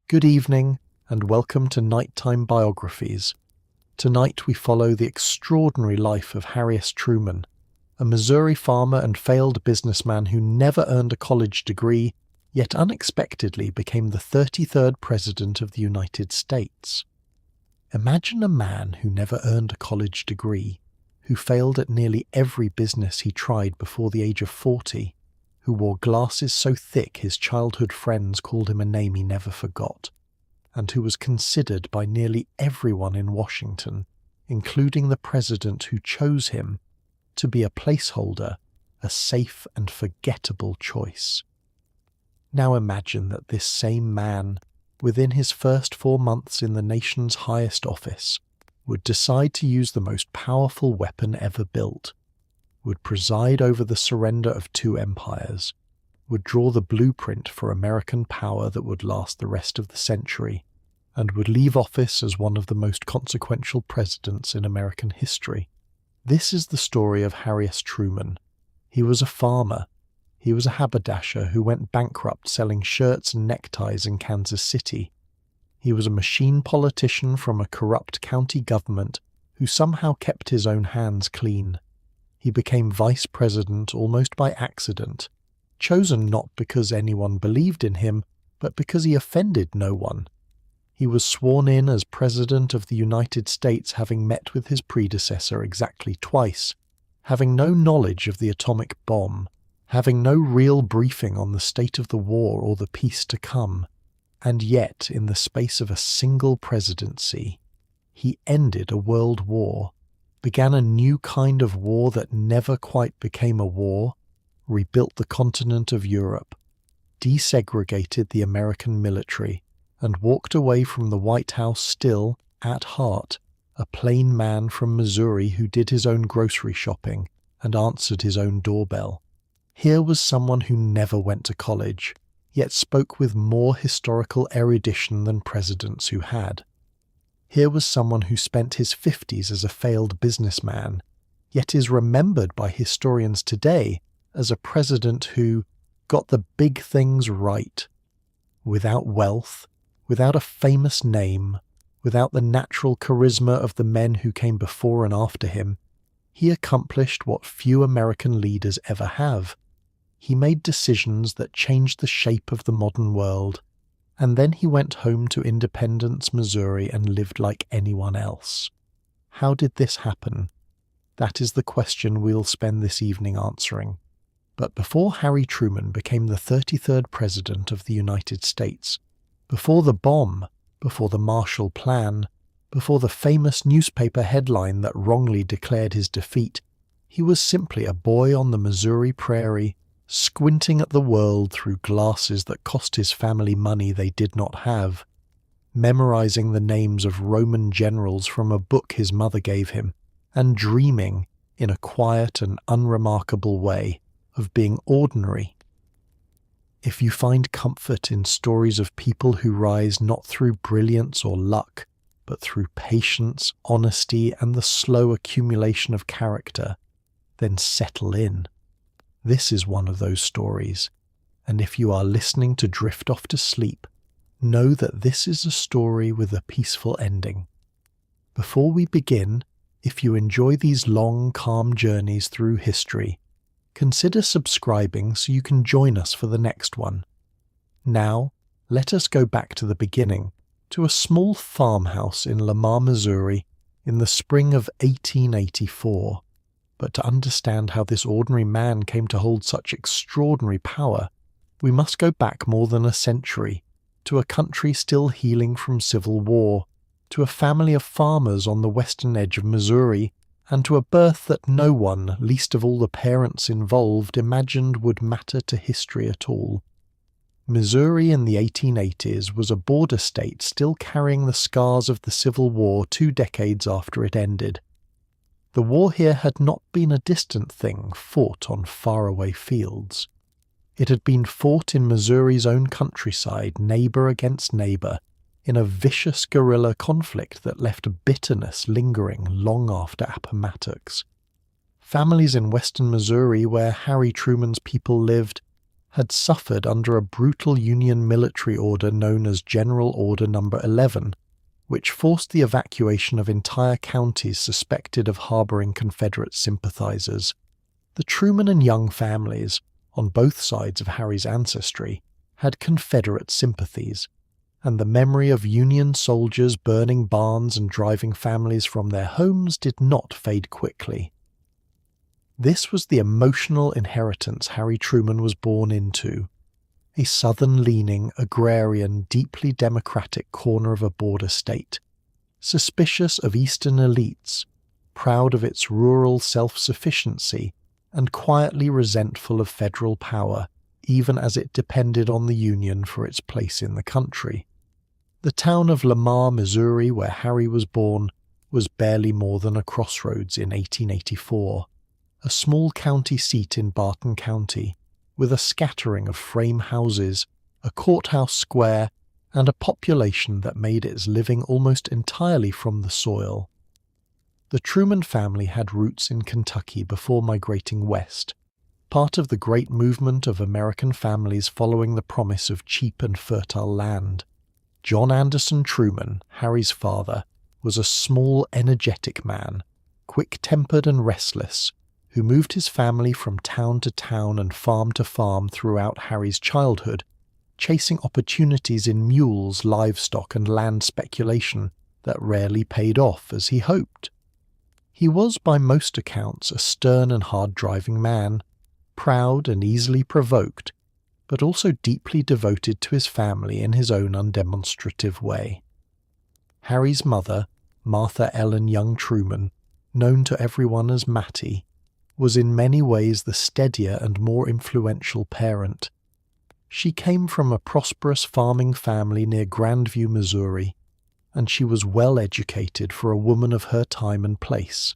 Good evening, and welcome to Nighttime Biographies. Tonight we follow the extraordinary life of Harry S. Truman, a Missouri farmer and failed businessman who never earned a college degree, yet unexpectedly became the 33rd President of the United States. Imagine a man who never earned a college degree, who failed at nearly every business he tried before the age of 40, who wore glasses so thick his childhood friends called him a name he never forgot, and who was considered by nearly everyone in Washington, including the president who chose him, to be a placeholder, a safe and forgettable choice. Now imagine that this same man, within his first 4 months in the nation's highest office, would decide to use the most powerful weapon ever built, would preside over the surrender of 2 empires, would draw the blueprint for American power that would last the rest of the century, and would leave office as one of the most consequential presidents in American history. This is the story of Harry S. Truman. He was a farmer. He was a haberdasher who went bankrupt selling shirts and neckties in Kansas City. He was a machine politician from a corrupt county government who somehow kept his own hands clean. He became vice president almost by accident, chosen not because anyone believed in him, but because he offended no one. He was sworn in as President of the United States, having met with his predecessor exactly twice, having no knowledge of the atomic bomb, having no real briefing on the state of the war or the peace to come, and yet, in the space of a single presidency, he ended a world war, began a new kind of war that never quite became a war, rebuilt the continent of Europe, desegregated the American military, and walked away from the White House still, at heart, a plain man from Missouri who did his own grocery shopping and answered his own doorbell. Here was someone who never went to college, yet spoke with more historical erudition than presidents who had. Here was someone who spent his 50s as a failed businessman, yet is remembered by historians today as a president who got the big things right. Without wealth, without a famous name, without the natural charisma of the men who came before and after him, he accomplished what few American leaders ever have. He made decisions that changed the shape of the modern world, and then he went home to Independence, Missouri, and lived like anyone else. How did this happen? That is the question we'll spend this evening answering. But before Harry Truman became the 33rd President of the United States, before the bomb, before the Marshall Plan, before the famous newspaper headline that wrongly declared his defeat, he was simply a boy on the Missouri prairie, squinting at the world through glasses that cost his family money they did not have, memorizing the names of Roman generals from a book his mother gave him, and dreaming, in a quiet and unremarkable way, of being ordinary. If you find comfort in stories of people who rise not through brilliance or luck, but through patience, honesty, and the slow accumulation of character, then settle in. This is one of those stories, and if you are listening to drift off to sleep, know that this is a story with a peaceful ending. Before we begin, if you enjoy these long, calm journeys through history, consider subscribing so you can join us for the next one. Now, let us go back to the beginning, to a small farmhouse in Lamar, Missouri, in the spring of 1884. But to understand how this ordinary man came to hold such extraordinary power, we must go back more than a century, to a country still healing from civil war, to a family of farmers on the western edge of Missouri, and to a birth that no one, least of all the parents involved, imagined would matter to history at all. Missouri in the 1880s was a border state still carrying the scars of the Civil War 2 decades after it ended. The war here had not been a distant thing fought on faraway fields. It had been fought in Missouri's own countryside, neighbor against neighbor, in a vicious guerrilla conflict that left bitterness lingering long after Appomattox. Families in western Missouri, where Harry Truman's people lived, had suffered under a brutal Union military order known as General Order No. 11, which forced the evacuation of entire counties suspected of harbouring Confederate sympathisers. The Truman and Young families, on both sides of Harry's ancestry, had Confederate sympathies, and the memory of Union soldiers burning barns and driving families from their homes did not fade quickly. This was the emotional inheritance Harry Truman was born into, a southern-leaning, agrarian, deeply democratic corner of a border state, suspicious of Eastern elites, proud of its rural self-sufficiency, and quietly resentful of federal power, even as it depended on the Union for its place in the country. The town of Lamar, Missouri, where Harry was born, was barely more than a crossroads in 1884, a small county seat in Barton County, with a scattering of frame houses, a courthouse square, and a population that made its living almost entirely from the soil. The Truman family had roots in Kentucky before migrating west, part of the great movement of American families following the promise of cheap and fertile land. John Anderson Truman, Harry's father, was a small, energetic man, quick-tempered and restless, who moved his family from town to town and farm to farm throughout Harry's childhood, chasing opportunities in mules, livestock, and land speculation that rarely paid off as he hoped. He was, by most accounts, a stern and hard-driving man, proud and easily provoked, but also deeply devoted to his family in his own undemonstrative way. Harry's mother, Martha Ellen Young Truman, known to everyone as Mattie, was in many ways the steadier and more influential parent. She came from a prosperous farming family near Grandview, Missouri, and she was well educated for a woman of her time and place,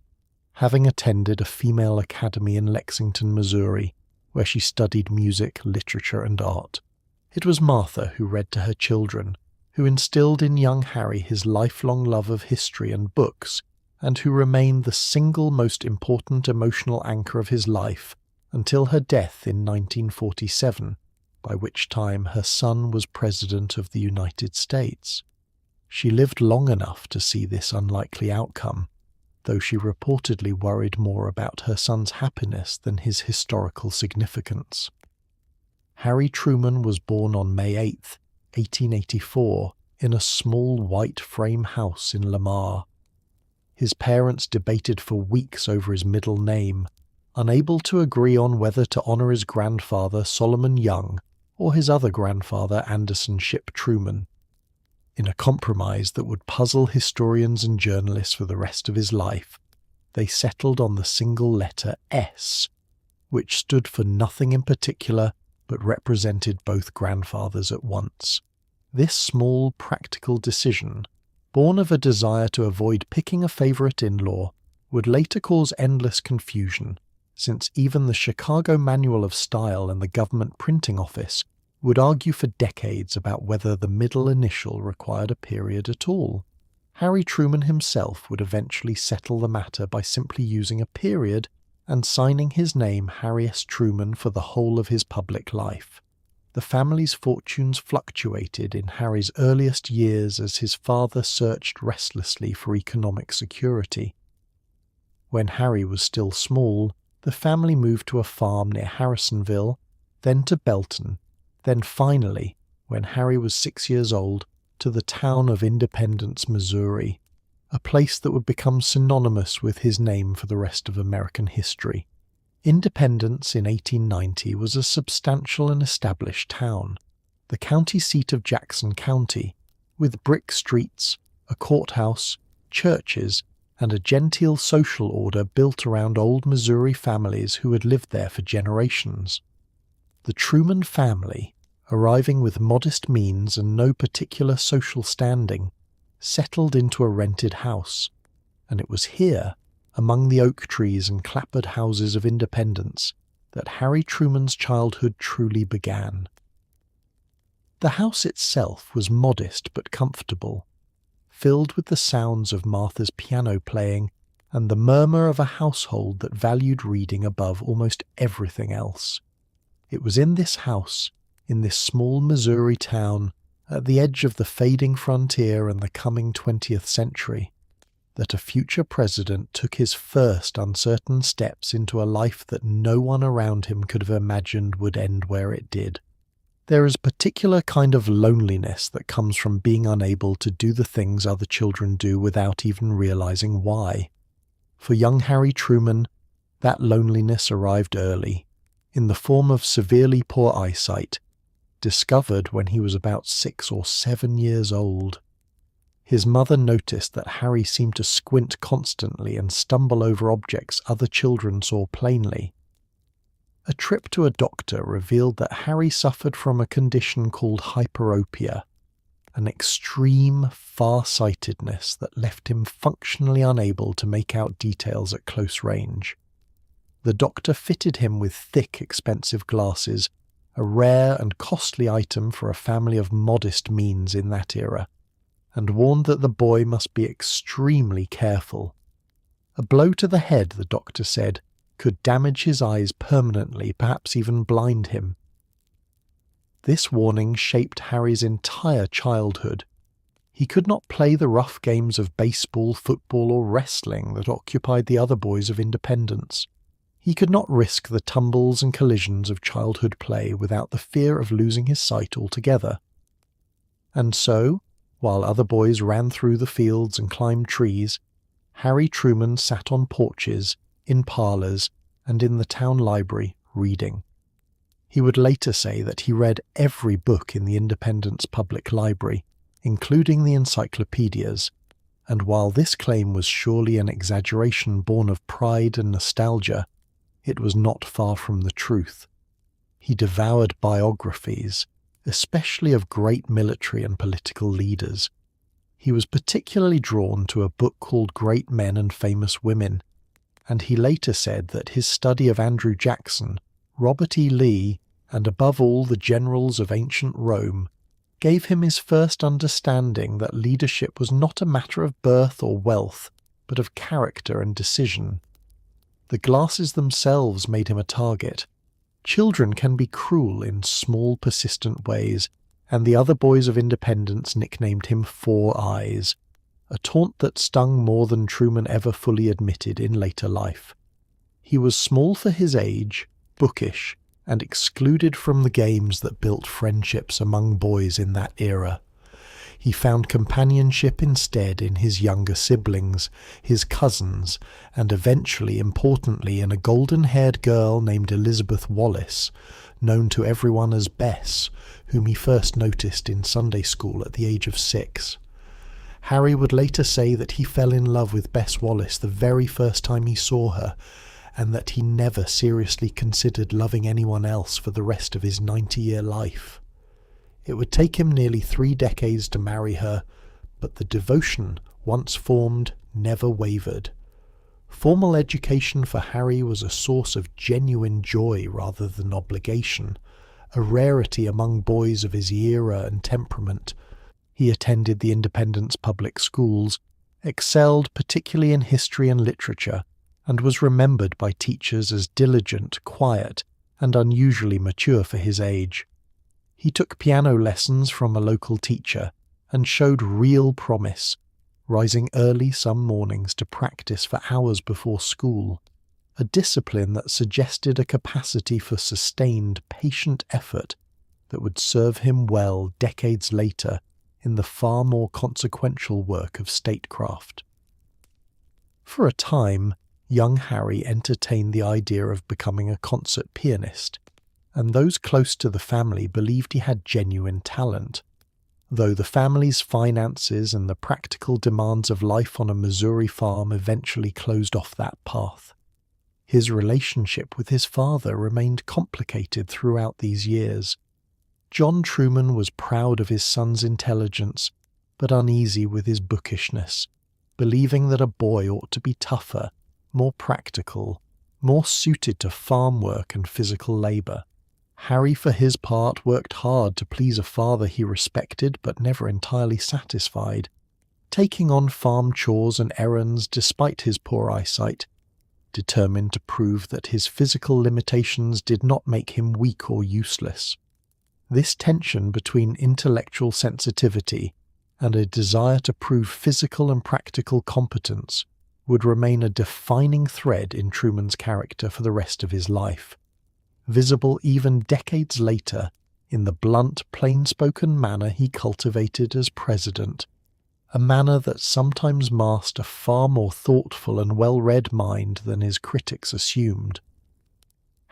having attended a female academy in Lexington, Missouri, where she studied music, literature, and art. It was Martha who read to her children, who instilled in young Harry his lifelong love of history and books, and who remained the single most important emotional anchor of his life until her death in 1947, by which time her son was President of the United States. She lived long enough to see this unlikely outcome, though she reportedly worried more about her son's happiness than his historical significance. Harry Truman was born on May 8, 1884, in a small white frame house in Lamar. His parents debated for weeks over his middle name, unable to agree on whether to honor his grandfather Solomon Young or his other grandfather Anderson Ship Truman. In a compromise that would puzzle historians and journalists for the rest of his life, they settled on the single letter S, which stood for nothing in particular but represented both grandfathers at once. This small, practical decision, born of a desire to avoid picking a favourite in-law, would later cause endless confusion, since even the Chicago Manual of Style and the government printing office would argue for decades about whether the middle initial required a period at all. Harry Truman himself would eventually settle the matter by simply using a period and signing his name Harry S. Truman for the whole of his public life. The family's fortunes fluctuated in Harry's earliest years as his father searched restlessly for economic security. When Harry was still small, the family moved to a farm near Harrisonville, then to Belton, then finally, when Harry was 6 years old, to the town of Independence, Missouri, a place that would become synonymous with his name for the rest of American history. Independence in 1890 was a substantial and established town, the county seat of Jackson County, with brick streets, a courthouse, churches, and a genteel social order built around old Missouri families who had lived there for generations. The Truman family, arriving with modest means and no particular social standing, settled into a rented house, and it was here, among the oak trees and clapboard houses of Independence, that Harry Truman's childhood truly began. The house itself was modest but comfortable, filled with the sounds of Martha's piano playing and the murmur of a household that valued reading above almost everything else. It was in this house, in this small Missouri town, at the edge of the fading frontier and the coming 20th century, that a future president took his first uncertain steps into a life that no one around him could have imagined would end where it did. There is a particular kind of loneliness that comes from being unable to do the things other children do without even realizing why. For young Harry Truman, that loneliness arrived early, in the form of severely poor eyesight, discovered when he was about 6 or 7 years old. His mother noticed that Harry seemed to squint constantly and stumble over objects other children saw plainly. A trip to a doctor revealed that Harry suffered from a condition called hyperopia, an extreme far-sightedness that left him functionally unable to make out details at close range. The doctor fitted him with thick, expensive glasses, a rare and costly item for a family of modest means in that era, and warned that the boy must be extremely careful. A blow to the head, the doctor said, could damage his eyes permanently, perhaps even blind him. This warning shaped Harry's entire childhood. He could not play the rough games of baseball, football, or wrestling that occupied the other boys of Independence. He could not risk the tumbles and collisions of childhood play without the fear of losing his sight altogether. And so, while other boys ran through the fields and climbed trees, Harry Truman sat on porches, in parlours, and in the town library, reading. He would later say that he read every book in the Independence Public Library, including the encyclopedias, and while this claim was surely an exaggeration born of pride and nostalgia, it was not far from the truth. He devoured biographies, especially of great military and political leaders. He was particularly drawn to a book called Great Men and Famous Women, and he later said that his study of Andrew Jackson, Robert E. Lee, and above all the generals of ancient Rome, gave him his first understanding that leadership was not a matter of birth or wealth, but of character and decision. The glasses themselves made him a target. Children can be cruel in small, persistent ways, and the other boys of Independence nicknamed him Four Eyes, a taunt that stung more than Truman ever fully admitted in later life. He was small for his age, bookish, and excluded from the games that built friendships among boys in that era. He found companionship instead in his younger siblings, his cousins, and eventually, importantly, in a golden-haired girl named Elizabeth Wallace, known to everyone as Bess, whom he first noticed in Sunday school at the age of 6. Harry would later say that he fell in love with Bess Wallace the very first time he saw her, and that he never seriously considered loving anyone else for the rest of his 90-year life. It would take him nearly 3 decades to marry her, but the devotion, once formed, never wavered. Formal education for Harry was a source of genuine joy rather than obligation, a rarity among boys of his era and temperament. He attended the Independence public schools, excelled particularly in history and literature, and was remembered by teachers as diligent, quiet, and unusually mature for his age. He took piano lessons from a local teacher and showed real promise, rising early some mornings to practice for hours before school, a discipline that suggested a capacity for sustained, patient effort that would serve him well decades later in the far more consequential work of statecraft. For a time, young Harry entertained the idea of becoming a concert pianist, and those close to the family believed he had genuine talent, though the family's finances and the practical demands of life on a Missouri farm eventually closed off that path. His relationship with his father remained complicated throughout these years. John Truman was proud of his son's intelligence, but uneasy with his bookishness, believing that a boy ought to be tougher, more practical, more suited to farm work and physical labour. Harry, for his part, worked hard to please a father he respected but never entirely satisfied, taking on farm chores and errands despite his poor eyesight. determined to prove that his physical limitations did not make him weak or useless. This tension between intellectual sensitivity and a desire to prove physical and practical competence would remain a defining thread in Truman's character for the rest of his life, visible even decades later in the blunt, plain-spoken manner he cultivated as president, a manner that sometimes masked a far more thoughtful and well-read mind than his critics assumed.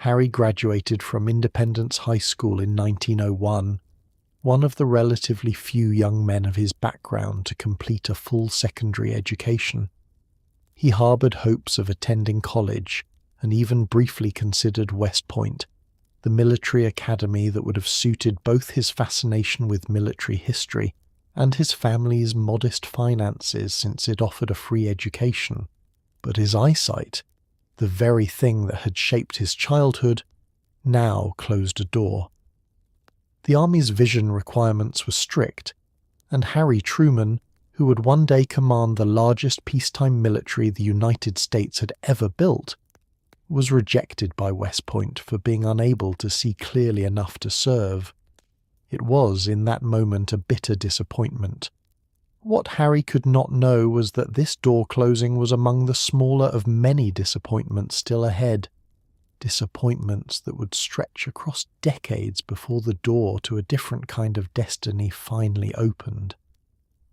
Harry graduated from Independence High School in 1901, one of the relatively few young men of his background to complete a full secondary education. He harbored hopes of attending college and even briefly considered West Point, the military academy that would have suited both his fascination with military history and his family's modest finances since it offered a free education. But his eyesight, the very thing that had shaped his childhood, now closed a door. The Army's vision requirements were strict, and Harry Truman, who would one day command the largest peacetime military the United States had ever built, was rejected by West Point for being unable to see clearly enough to serve. It was, in that moment, a bitter disappointment. What Harry could not know was that this door closing was among the smaller of many disappointments still ahead, disappointments that would stretch across decades before the door to a different kind of destiny finally opened.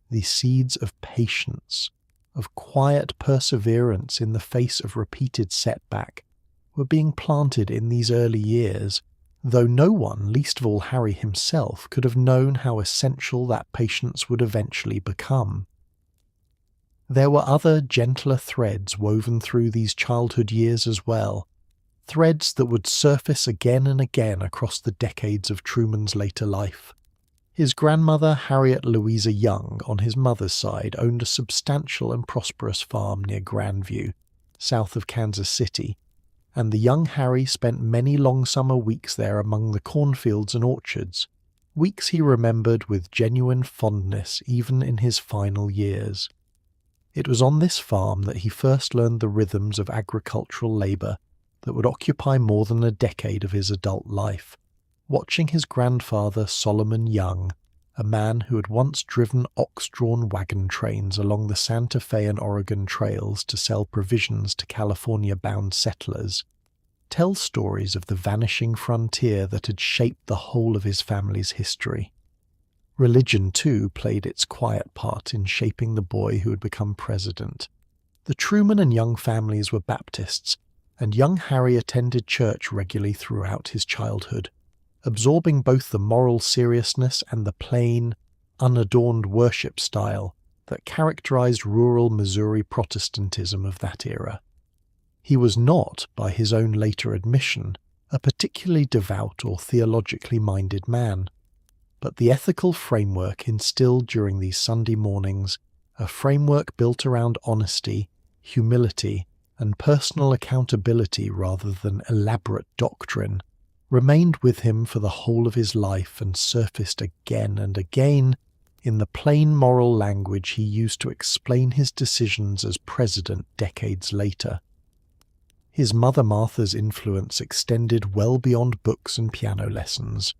The seeds of patience, of quiet perseverance in the face of repeated setback, were being planted in these early years, though no one, least of all Harry himself, could have known how essential that patience would eventually become. There were other gentler threads woven through these childhood years as well, threads that would surface again and again across the decades of Truman's later life. His grandmother, Harriet Louisa Young, on his mother's side, owned a substantial and prosperous farm near Grandview, south of Kansas City, and the young Harry spent many long summer weeks there among the cornfields and orchards, weeks he remembered with genuine fondness even in his final years. It was on this farm that he first learned the rhythms of agricultural labour that would occupy more than a decade of his adult life, watching his grandfather Solomon Young, a man who had once driven ox-drawn wagon trains along the Santa Fe and Oregon trails to sell provisions to California-bound settlers, tell stories of the vanishing frontier that had shaped the whole of his family's history. Religion, too, played its quiet part in shaping the boy who had become president. The Truman and Young families were Baptists, and young Harry attended church regularly throughout his childhood, absorbing both the moral seriousness and the plain, unadorned worship style that characterized rural Missouri Protestantism of that era. He was not, by his own later admission, a particularly devout or theologically minded man, but the ethical framework instilled during these Sunday mornings, a framework built around honesty, humility, and personal accountability rather than elaborate doctrine, remained with him for the whole of his life and surfaced again and again in the plain moral language he used to explain his decisions as president decades later. His mother Martha's influence extended well beyond books and piano lessons.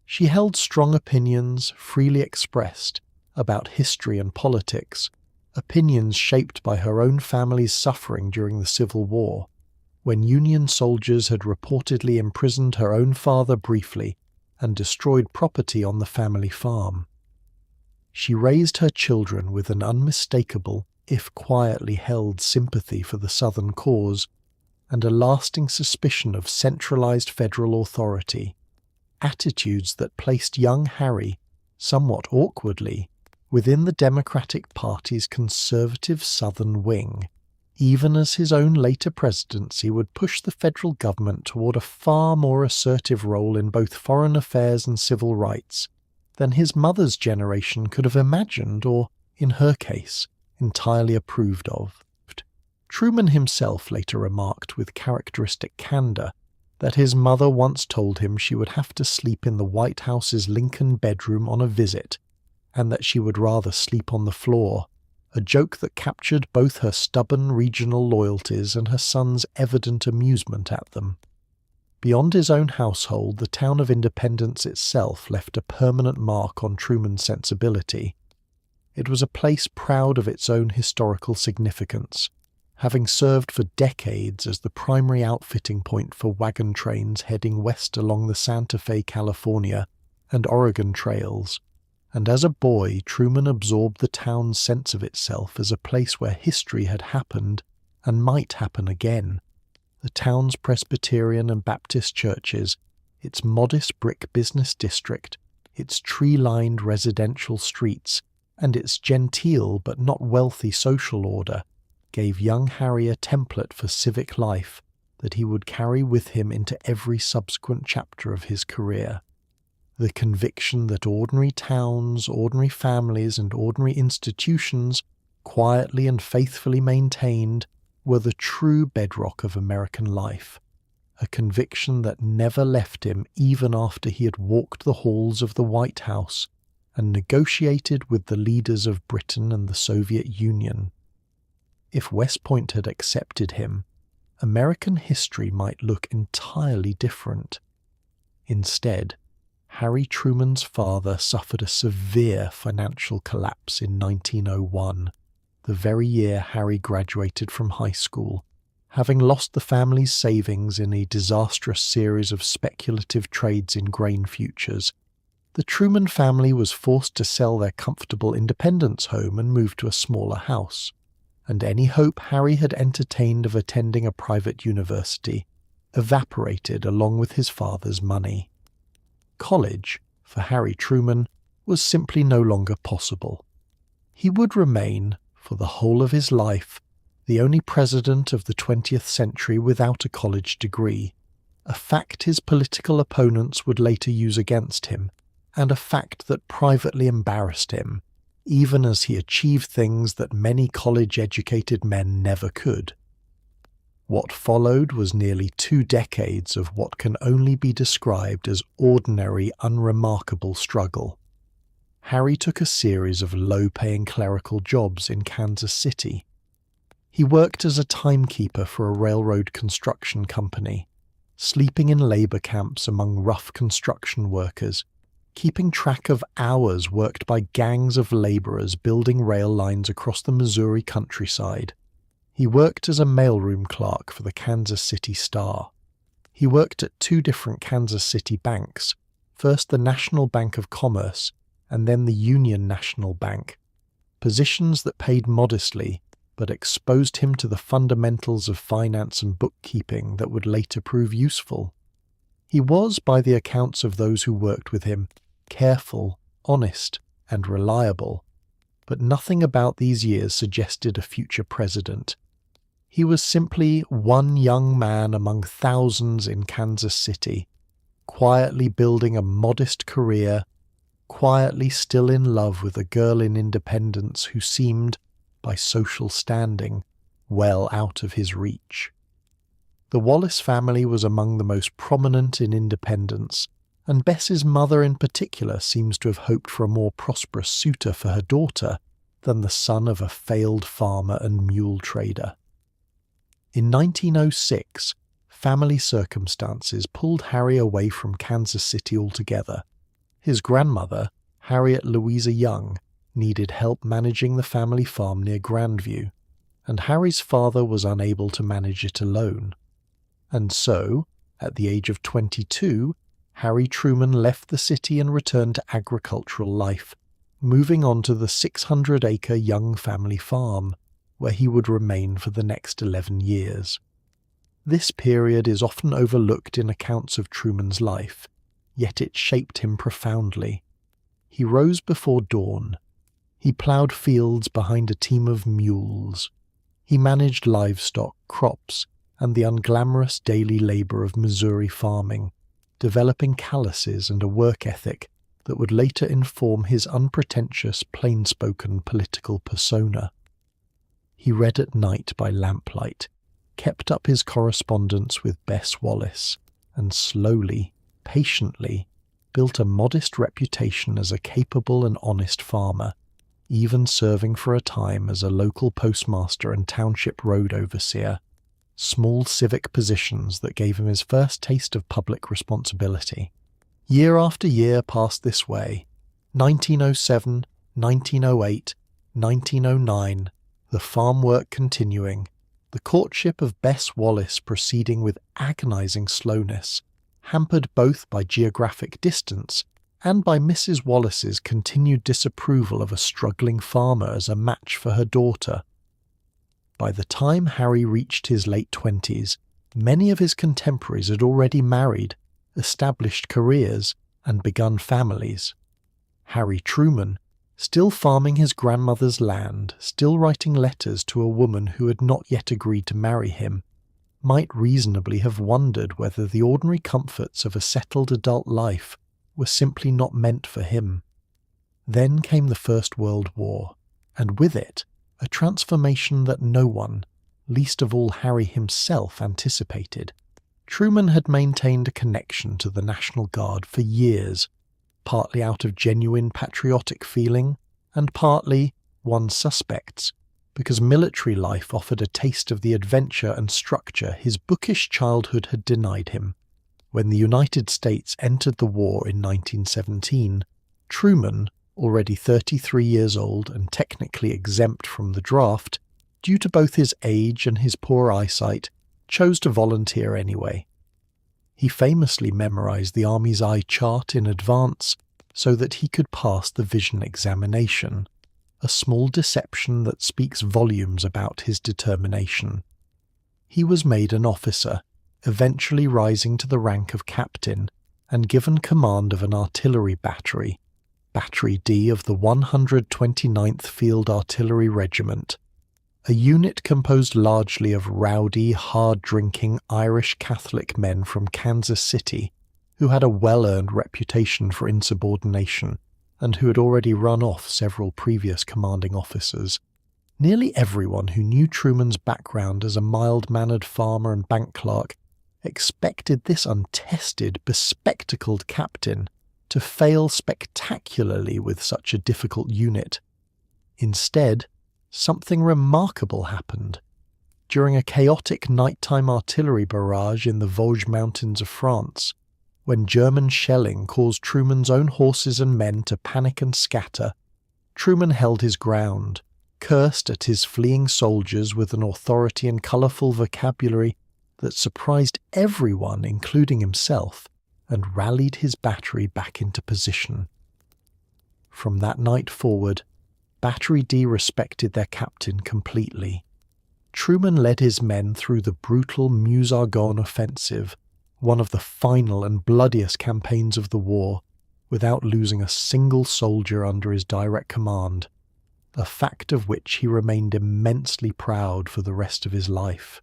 She held strong opinions, freely expressed, about history and politics, opinions shaped by her own family's suffering during the Civil War, when Union soldiers had reportedly imprisoned her own father briefly and destroyed property on the family farm. She raised her children with an unmistakable, if quietly held, sympathy for the Southern cause and a lasting suspicion of centralized federal authority, attitudes that placed young Harry, somewhat awkwardly, within the Democratic Party's conservative Southern wing, even as his own later presidency would push the federal government toward a far more assertive role in both foreign affairs and civil rights than his mother's generation could have imagined or, in her case, entirely approved of. Truman himself later remarked with characteristic candor that his mother once told him she would have to sleep in the White House's Lincoln bedroom on a visit, and that she would rather sleep on the floor, a joke that captured both her stubborn regional loyalties and her son's evident amusement at them. Beyond his own household, the town of Independence itself left a permanent mark on Truman's sensibility. It was a place proud of its own historical significance, having served for decades as the primary outfitting point for wagon trains heading west along the Santa Fe, California, and Oregon trails. And as a boy, Truman absorbed the town's sense of itself as a place where history had happened and might happen again. The town's Presbyterian and Baptist churches, its modest brick business district, its tree-lined residential streets, and its genteel but not wealthy social order gave young Harry a template for civic life that he would carry with him into every subsequent chapter of his career. The conviction that ordinary towns, ordinary families, and ordinary institutions, quietly and faithfully maintained, were the true bedrock of American life, a conviction that never left him even after he had walked the halls of the White House and negotiated with the leaders of Britain and the Soviet Union. If West Point had accepted him, American history might look entirely different. Instead, Harry Truman's father suffered a severe financial collapse in 1901, the very year Harry graduated from high school, having lost the family's savings in a disastrous series of speculative trades in grain futures. The Truman family was forced to sell their comfortable Independence home and move to a smaller house, and any hope Harry had entertained of attending a private university evaporated along with his father's money. College, for Harry Truman, was simply no longer possible. He would remain, for the whole of his life, the only president of the 20th century without a college degree, a fact his political opponents would later use against him, and a fact that privately embarrassed him, even as he achieved things that many college-educated men never could. What followed was nearly 2 decades of what can only be described as ordinary, unremarkable struggle. Harry took a series of low-paying clerical jobs in Kansas City. He worked as a timekeeper for a railroad construction company, sleeping in labor camps among rough construction workers, keeping track of hours worked by gangs of laborers building rail lines across the Missouri countryside. He worked as a mailroom clerk for the Kansas City Star. He worked at 2 different Kansas City banks, first the National Bank of Commerce and then the Union National Bank, positions that paid modestly but exposed him to the fundamentals of finance and bookkeeping that would later prove useful. He was, by the accounts of those who worked with him, careful, honest, and reliable, but nothing about these years suggested a future president. He was simply one young man among thousands in Kansas City, quietly building a modest career, quietly still in love with a girl in Independence who seemed, by social standing, well out of his reach. The Wallace family was among the most prominent in Independence, and Bess's mother in particular seems to have hoped for a more prosperous suitor for her daughter than the son of a failed farmer and mule trader. In 1906, family circumstances pulled Harry away from Kansas City altogether. His grandmother, Harriet Louisa Young, needed help managing the family farm near Grandview, and Harry's father was unable to manage it alone. And so, at the age of 22, Harry Truman left the city and returned to agricultural life, moving on to the 600-acre Young family farm, where he would remain for the next 11 years. This period is often overlooked in accounts of Truman's life, yet it shaped him profoundly. He rose before dawn. He ploughed fields behind a team of mules. He managed livestock, crops, and the unglamorous daily labor of Missouri farming, developing calluses and a work ethic that would later inform his unpretentious, plain-spoken political persona. He read at night by lamplight, kept up his correspondence with Bess Wallace, and slowly, patiently, built a modest reputation as a capable and honest farmer, even serving for a time as a local postmaster and township road overseer, small civic positions that gave him his first taste of public responsibility. Year after year passed this way. 1907, 1908, 1909, the farm work continuing, the courtship of Bess Wallace proceeding with agonizing slowness, hampered both by geographic distance and by Mrs. Wallace's continued disapproval of a struggling farmer as a match for her daughter. By the time Harry reached his late 20s, many of his contemporaries had already married, established careers, and begun families. Harry Truman, still farming his grandmother's land, still writing letters to a woman who had not yet agreed to marry him, might reasonably have wondered whether the ordinary comforts of a settled adult life were simply not meant for him. Then came the First World War, and with it, a transformation that no one, least of all Harry himself, anticipated. Truman had maintained a connection to the National Guard for years, partly out of genuine patriotic feeling, and partly, one suspects, because military life offered a taste of the adventure and structure his bookish childhood had denied him. When the United States entered the war in 1917, Truman, already 33 years old and technically exempt from the draft, due to both his age and his poor eyesight, chose to volunteer anyway. He famously memorized the Army's eye chart in advance so that he could pass the vision examination, a small deception that speaks volumes about his determination. He was made an officer, eventually rising to the rank of captain, and given command of an artillery battery, Battery D of the 129th Field Artillery Regiment, a unit composed largely of rowdy, hard-drinking Irish Catholic men from Kansas City who had a well-earned reputation for insubordination and who had already run off several previous commanding officers. Nearly everyone who knew Truman's background as a mild-mannered farmer and bank clerk expected this untested, bespectacled captain to fail spectacularly with such a difficult unit. Instead, something remarkable happened. During a chaotic nighttime artillery barrage in the Vosges Mountains of France, when German shelling caused Truman's own horses and men to panic and scatter, Truman held his ground, cursed at his fleeing soldiers with an authority and colourful vocabulary that surprised everyone, including himself, and rallied his battery back into position. From that night forward, Battery D respected their captain completely. Truman led his men through the brutal Meuse-Argonne offensive, one of the final and bloodiest campaigns of the war, without losing a single soldier under his direct command, a fact of which he remained immensely proud for the rest of his life.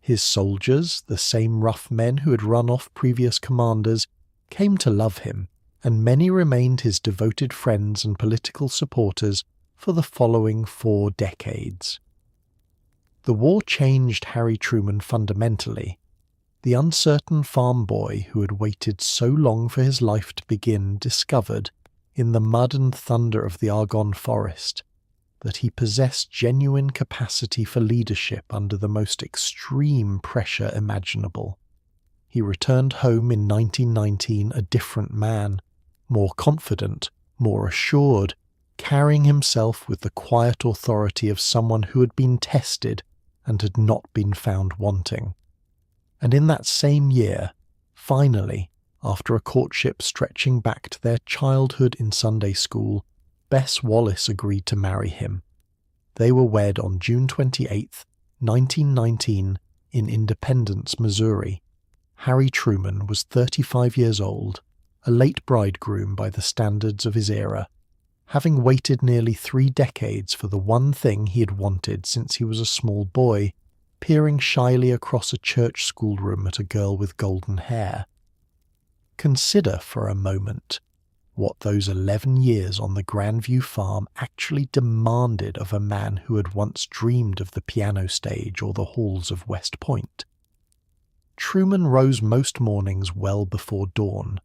His soldiers, the same rough men who had run off previous commanders, came to love him, and many remained his devoted friends and political supporters for the following 4 decades. The war changed Harry Truman fundamentally. The uncertain farm boy who had waited so long for his life to begin discovered, in the mud and thunder of the Argonne forest, that he possessed genuine capacity for leadership under the most extreme pressure imaginable. He returned home in 1919 a different man, more confident, more assured, carrying himself with the quiet authority of someone who had been tested and had not been found wanting. And in that same year, finally, after a courtship stretching back to their childhood in Sunday school, Bess Wallace agreed to marry him. They were wed on June 28, 1919, in Independence, Missouri. Harry Truman was 35 years old, a late bridegroom by the standards of his era, having waited nearly 3 decades for the one thing he had wanted since he was a small boy, peering shyly across a church schoolroom at a girl with golden hair. Consider for a moment what those 11 years on the Grandview farm actually demanded of a man who had once dreamed of the piano stage or the halls of West Point. Truman rose most mornings well before dawn,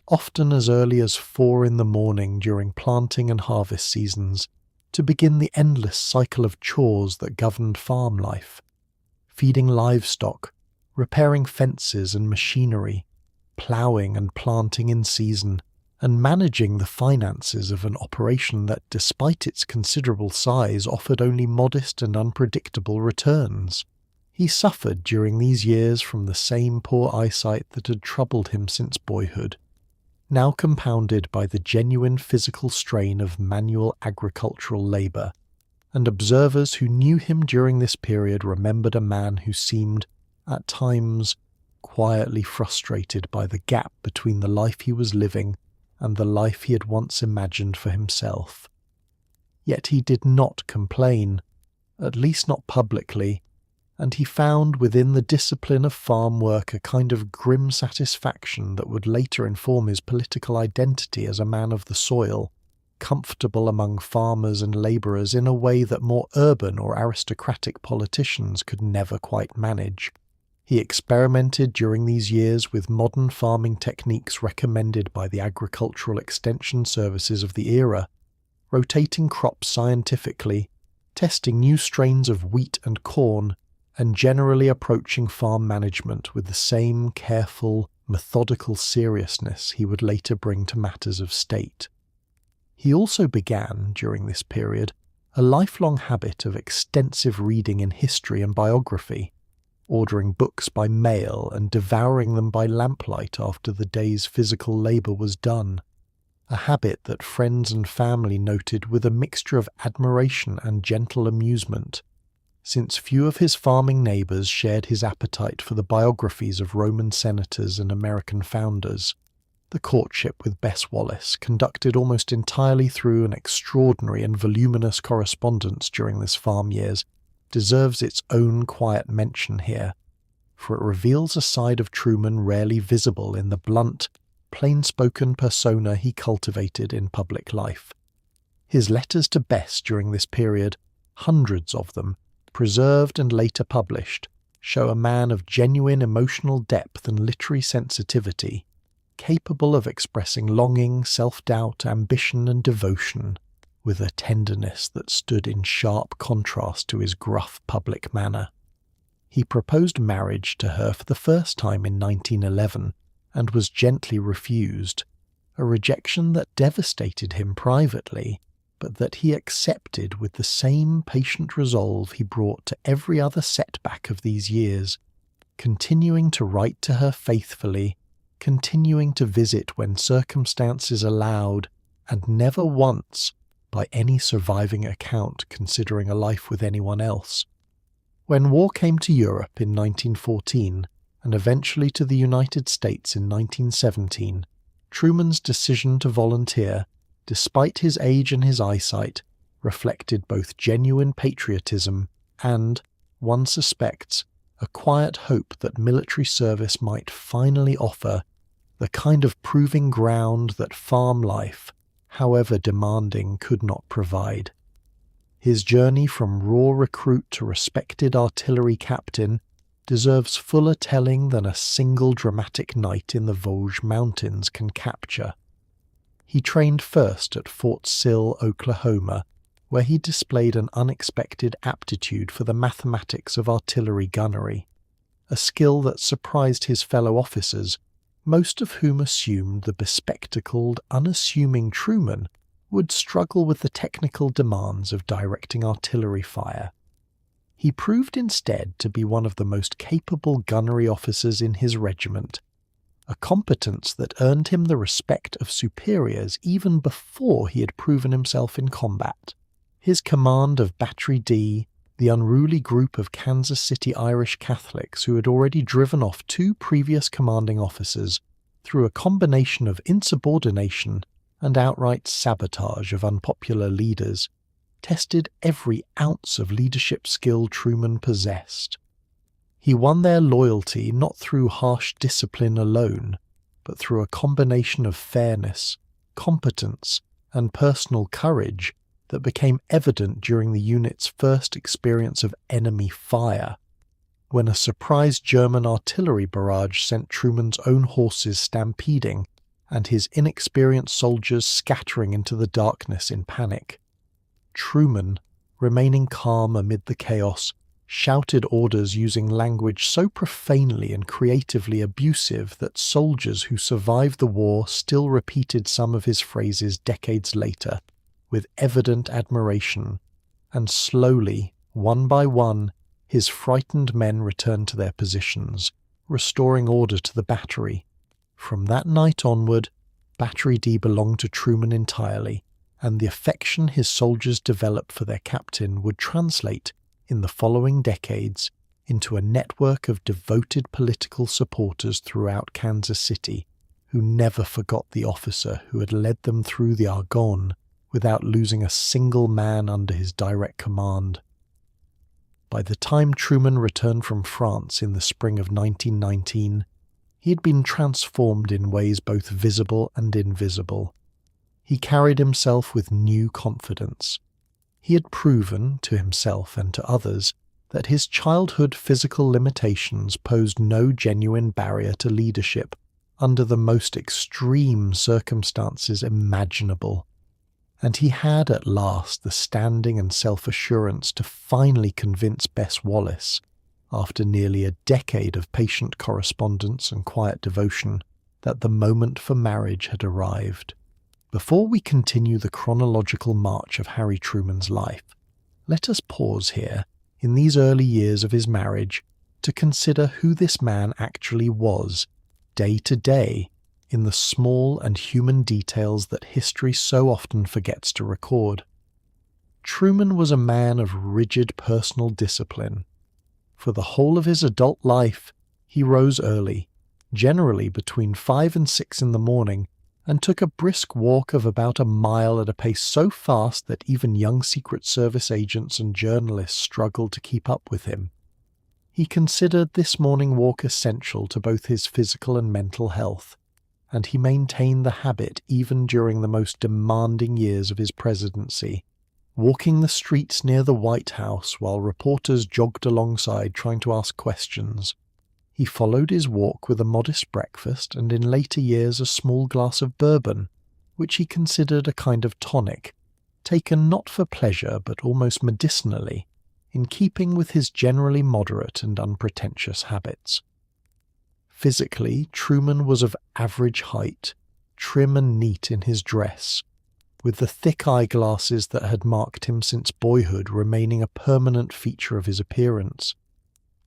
often as early as 4 in the morning during planting and harvest seasons, to begin the endless cycle of chores that governed farm life: feeding livestock, repairing fences and machinery, ploughing and planting in season, and managing the finances of an operation that, despite its considerable size, offered only modest and unpredictable returns. He suffered during these years from the same poor eyesight that had troubled him since boyhood, now compounded by the genuine physical strain of manual agricultural labour, and observers who knew him during this period remembered a man who seemed, at times, quietly frustrated by the gap between the life he was living and the life he had once imagined for himself. Yet he did not complain, at least not publicly, and he found within the discipline of farm work a kind of grim satisfaction that would later inform his political identity as a man of the soil, comfortable among farmers and labourers in a way that more urban or aristocratic politicians could never quite manage. He experimented during these years with modern farming techniques recommended by the agricultural extension services of the era, rotating crops scientifically, testing new strains of wheat and corn, and generally approaching farm management with the same careful, methodical seriousness he would later bring to matters of state. He also began, during this period, a lifelong habit of extensive reading in history and biography, ordering books by mail and devouring them by lamplight after the day's physical labour was done, a habit that friends and family noted with a mixture of admiration and gentle amusement, since few of his farming neighbours shared his appetite for the biographies of Roman senators and American founders. The courtship with Bess Wallace, conducted almost entirely through an extraordinary and voluminous correspondence during this farm years, deserves its own quiet mention here, for it reveals a side of Truman rarely visible in the blunt, plain-spoken persona he cultivated in public life. His letters to Bess during this period, hundreds of them, preserved and later published, show a man of genuine emotional depth and literary sensitivity, capable of expressing longing, self-doubt, ambition and devotion, with a tenderness that stood in sharp contrast to his gruff public manner. He proposed marriage to her for the first time in 1911 and was gently refused, a rejection that devastated him privately, but that he accepted with the same patient resolve he brought to every other setback of these years, continuing to write to her faithfully, continuing to visit when circumstances allowed, and never once, by any surviving account, considering a life with anyone else. When war came to Europe in 1914, and eventually to the United States in 1917, Truman's decision to volunteer, despite his age and his eyesight, reflected both genuine patriotism and, one suspects, a quiet hope that military service might finally offer the kind of proving ground that farm life, however demanding, could not provide. His journey from raw recruit to respected artillery captain deserves fuller telling than a single dramatic night in the Vosges Mountains can capture. He trained first at Fort Sill, Oklahoma, where he displayed an unexpected aptitude for the mathematics of artillery gunnery, a skill that surprised his fellow officers, most of whom assumed the bespectacled, unassuming Truman would struggle with the technical demands of directing artillery fire. He proved instead to be one of the most capable gunnery officers in his regiment, a competence that earned him the respect of superiors even before he had proven himself in combat. His command of Battery D, the unruly group of Kansas City Irish Catholics who had already driven off two previous commanding officers through a combination of insubordination and outright sabotage of unpopular leaders, tested every ounce of leadership skill Truman possessed. He won their loyalty not through harsh discipline alone, but through a combination of fairness, competence, and personal courage that became evident during the unit's first experience of enemy fire, when a surprise German artillery barrage sent Truman's own horses stampeding and his inexperienced soldiers scattering into the darkness in panic. Truman, remaining calm amid the chaos, shouted orders using language so profanely and creatively abusive that soldiers who survived the war still repeated some of his phrases decades later, with evident admiration, and slowly, one by one, his frightened men returned to their positions, restoring order to the battery. From that night onward, Battery D belonged to Truman entirely, and the affection his soldiers developed for their captain would translate, in the following decades, into a network of devoted political supporters throughout Kansas City, who never forgot the officer who had led them through the Argonne without losing a single man under his direct command. By the time Truman returned from France in the spring of 1919, he had been transformed in ways both visible and invisible. He carried himself with new confidence. He had proven, to himself and to others, that his childhood physical limitations posed no genuine barrier to leadership under the most extreme circumstances imaginable. And he had at last the standing and self-assurance to finally convince Bess Wallace, after nearly a decade of patient correspondence and quiet devotion, that the moment for marriage had arrived. Before we continue the chronological march of Harry Truman's life, let us pause here, in these early years of his marriage, to consider who this man actually was, day to day, in the small and human details that history so often forgets to record. Truman was a man of rigid personal discipline. For the whole of his adult life, he rose early, generally between 5 and 6 in the morning, and took a brisk walk of about a mile at a pace so fast that even young Secret Service agents and journalists struggled to keep up with him. He considered this morning walk essential to both his physical and mental health, and he maintained the habit even during the most demanding years of his presidency, walking the streets near the White House while reporters jogged alongside trying to ask questions. He followed his walk with a modest breakfast and in later years a small glass of bourbon, which he considered a kind of tonic, taken not for pleasure but almost medicinally, in keeping with his generally moderate and unpretentious habits. Physically, Truman was of average height, trim and neat in his dress, with the thick eyeglasses that had marked him since boyhood remaining a permanent feature of his appearance.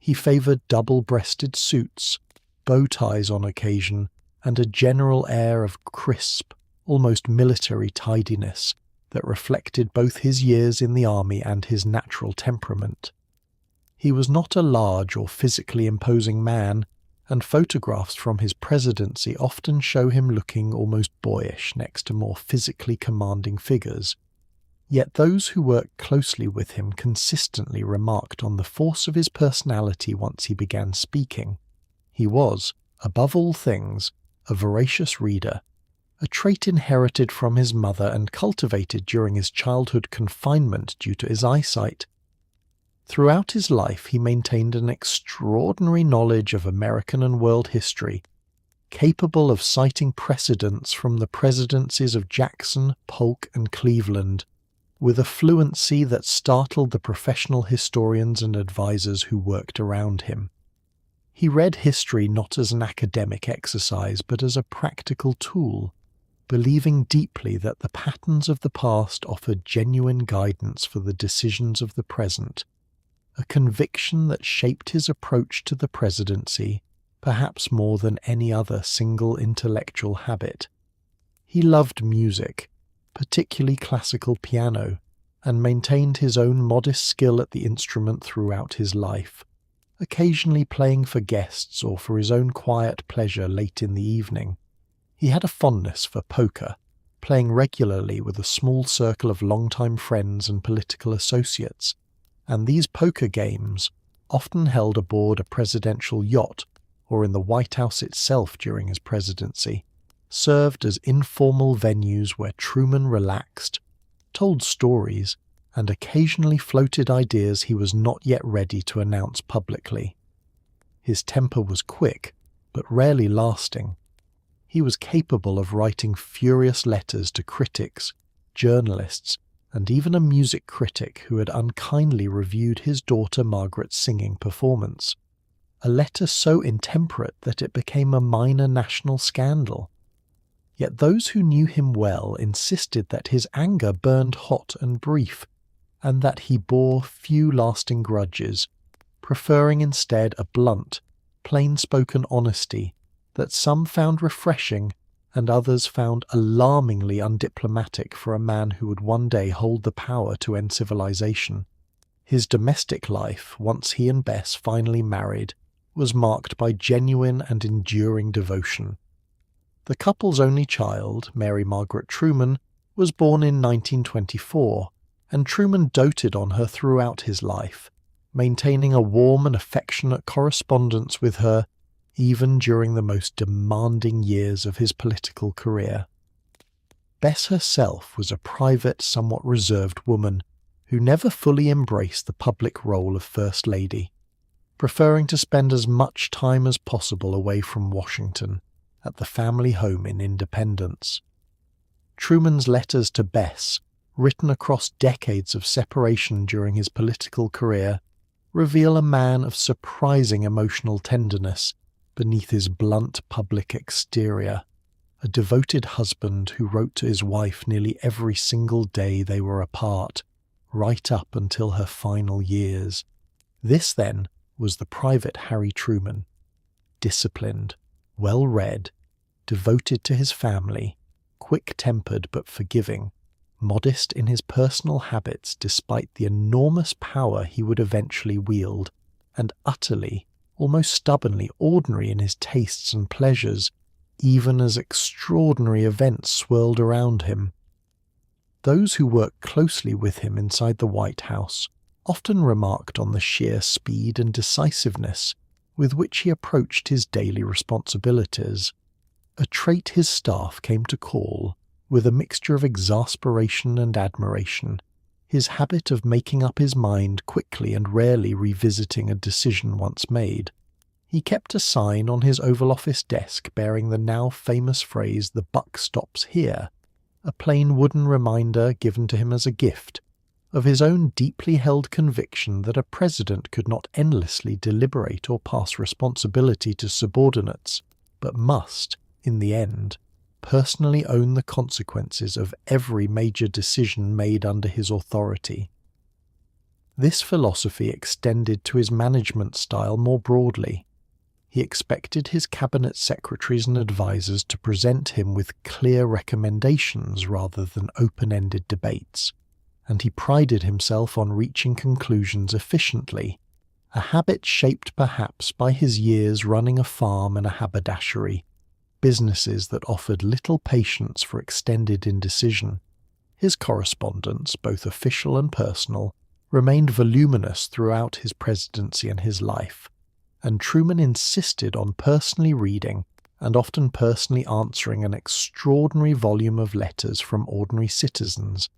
He favoured double-breasted suits, bow ties on occasion, and a general air of crisp, almost military tidiness that reflected both his years in the army and his natural temperament. He was not a large or physically imposing man, and photographs from his presidency often show him looking almost boyish next to more physically commanding figures. Yet those who worked closely with him consistently remarked on the force of his personality once he began speaking. He was, above all things, a voracious reader, a trait inherited from his mother and cultivated during his childhood confinement due to his eyesight. Throughout his life he maintained an extraordinary knowledge of American and world history, capable of citing precedents from the presidencies of Jackson, Polk, and Cleveland, with a fluency that startled the professional historians and advisors who worked around him. He read history not as an academic exercise but as a practical tool, believing deeply that the patterns of the past offered genuine guidance for the decisions of the present, a conviction that shaped his approach to the presidency, perhaps more than any other single intellectual habit. He loved music, particularly classical piano, and maintained his own modest skill at the instrument throughout his life, occasionally playing for guests or for his own quiet pleasure late in the evening. He had a fondness for poker, playing regularly with a small circle of longtime friends and political associates, and these poker games, often held aboard a presidential yacht or in the White House itself during his presidency, served as informal venues where Truman relaxed, told stories, and occasionally floated ideas he was not yet ready to announce publicly. His temper was quick, but rarely lasting. He was capable of writing furious letters to critics, journalists, and even a music critic who had unkindly reviewed his daughter Margaret's singing performance. A letter so intemperate that it became a minor national scandal. Yet those who knew him well insisted that his anger burned hot and brief, and that he bore few lasting grudges, preferring instead a blunt, plain-spoken honesty that some found refreshing and others found alarmingly undiplomatic for a man who would one day hold the power to end civilization. His domestic life, once he and Bess finally married, was marked by genuine and enduring devotion. The couple's only child, Mary Margaret Truman, was born in 1924, and Truman doted on her throughout his life, maintaining a warm and affectionate correspondence with her even during the most demanding years of his political career. Bess herself was a private, somewhat reserved woman who never fully embraced the public role of First Lady, preferring to spend as much time as possible away from Washington, at the family home in Independence. Truman's letters to Bess, written across decades of separation during his political career, reveal a man of surprising emotional tenderness beneath his blunt public exterior, a devoted husband who wrote to his wife nearly every single day they were apart, right up until her final years. This, then, was the private Harry Truman, disciplined, well-read, devoted to his family, quick-tempered but forgiving, modest in his personal habits despite the enormous power he would eventually wield, and utterly, almost stubbornly ordinary in his tastes and pleasures, even as extraordinary events swirled around him. Those who worked closely with him inside the White House often remarked on the sheer speed and decisiveness with which he approached his daily responsibilities, a trait his staff came to call, with a mixture of exasperation and admiration, his habit of making up his mind quickly and rarely revisiting a decision once made. He kept a sign on his Oval Office desk bearing the now famous phrase, "The buck stops here," a plain wooden reminder given to him as a gift of his own deeply held conviction that a president could not endlessly deliberate or pass responsibility to subordinates, but must, in the end, personally own the consequences of every major decision made under his authority. This philosophy extended to his management style more broadly. He expected his cabinet secretaries and advisers to present him with clear recommendations rather than open-ended debates, and he prided himself on reaching conclusions efficiently, a habit shaped perhaps by his years running a farm and a haberdashery, businesses that offered little patience for extended indecision. His correspondence, both official and personal, remained voluminous throughout his presidency and his life, and Truman insisted on personally reading and often personally answering an extraordinary volume of letters from ordinary citizens,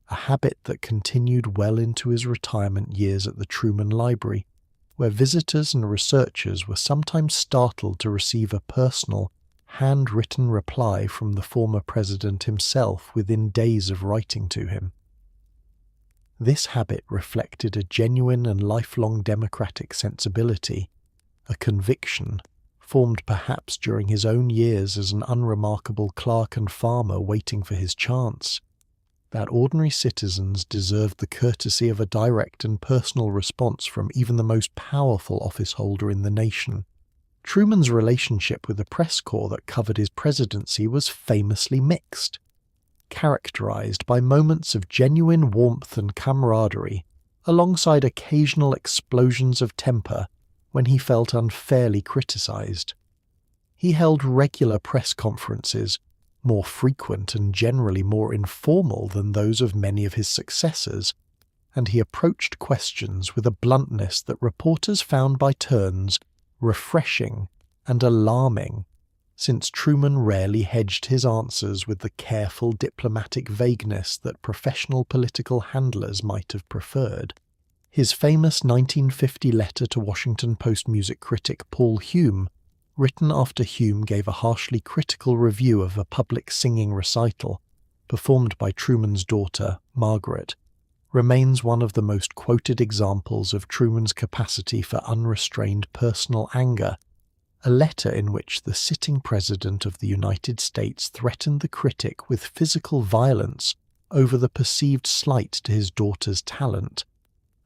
a habit that continued well into his retirement years at the Truman Library, where visitors and researchers were sometimes startled to receive a personal, handwritten reply from the former president himself within days of writing to him. This habit reflected a genuine and lifelong democratic sensibility, a conviction, formed perhaps during his own years as an unremarkable clerk and farmer waiting for his chance, that ordinary citizens deserved the courtesy of a direct and personal response from even the most powerful office holder in the nation. Truman's relationship with the press corps that covered his presidency was famously mixed, characterized by moments of genuine warmth and camaraderie, alongside occasional explosions of temper when he felt unfairly criticized. He held regular press conferences, more frequent and generally more informal than those of many of his successors, and he approached questions with a bluntness that reporters found by turns refreshing and alarming, since Truman rarely hedged his answers with the careful diplomatic vagueness that professional political handlers might have preferred. His famous 1950 letter to Washington Post music critic Paul Hume, written after Hume gave a harshly critical review of a public singing recital, performed by Truman's daughter, Margaret, remains one of the most quoted examples of Truman's capacity for unrestrained personal anger, a letter in which the sitting President of the United States threatened the critic with physical violence over the perceived slight to his daughter's talent,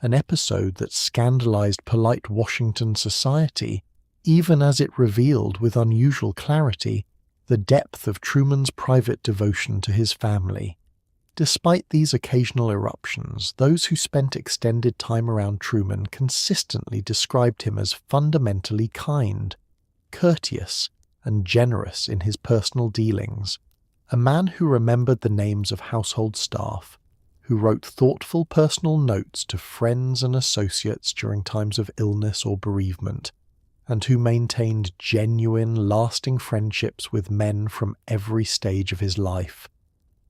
an episode that scandalized polite Washington society, even as it revealed with unusual clarity the depth of Truman's private devotion to his family. Despite these occasional eruptions, those who spent extended time around Truman consistently described him as fundamentally kind, courteous, and generous in his personal dealings, a man who remembered the names of household staff, who wrote thoughtful personal notes to friends and associates during times of illness or bereavement, and who maintained genuine, lasting friendships with men from every stage of his life.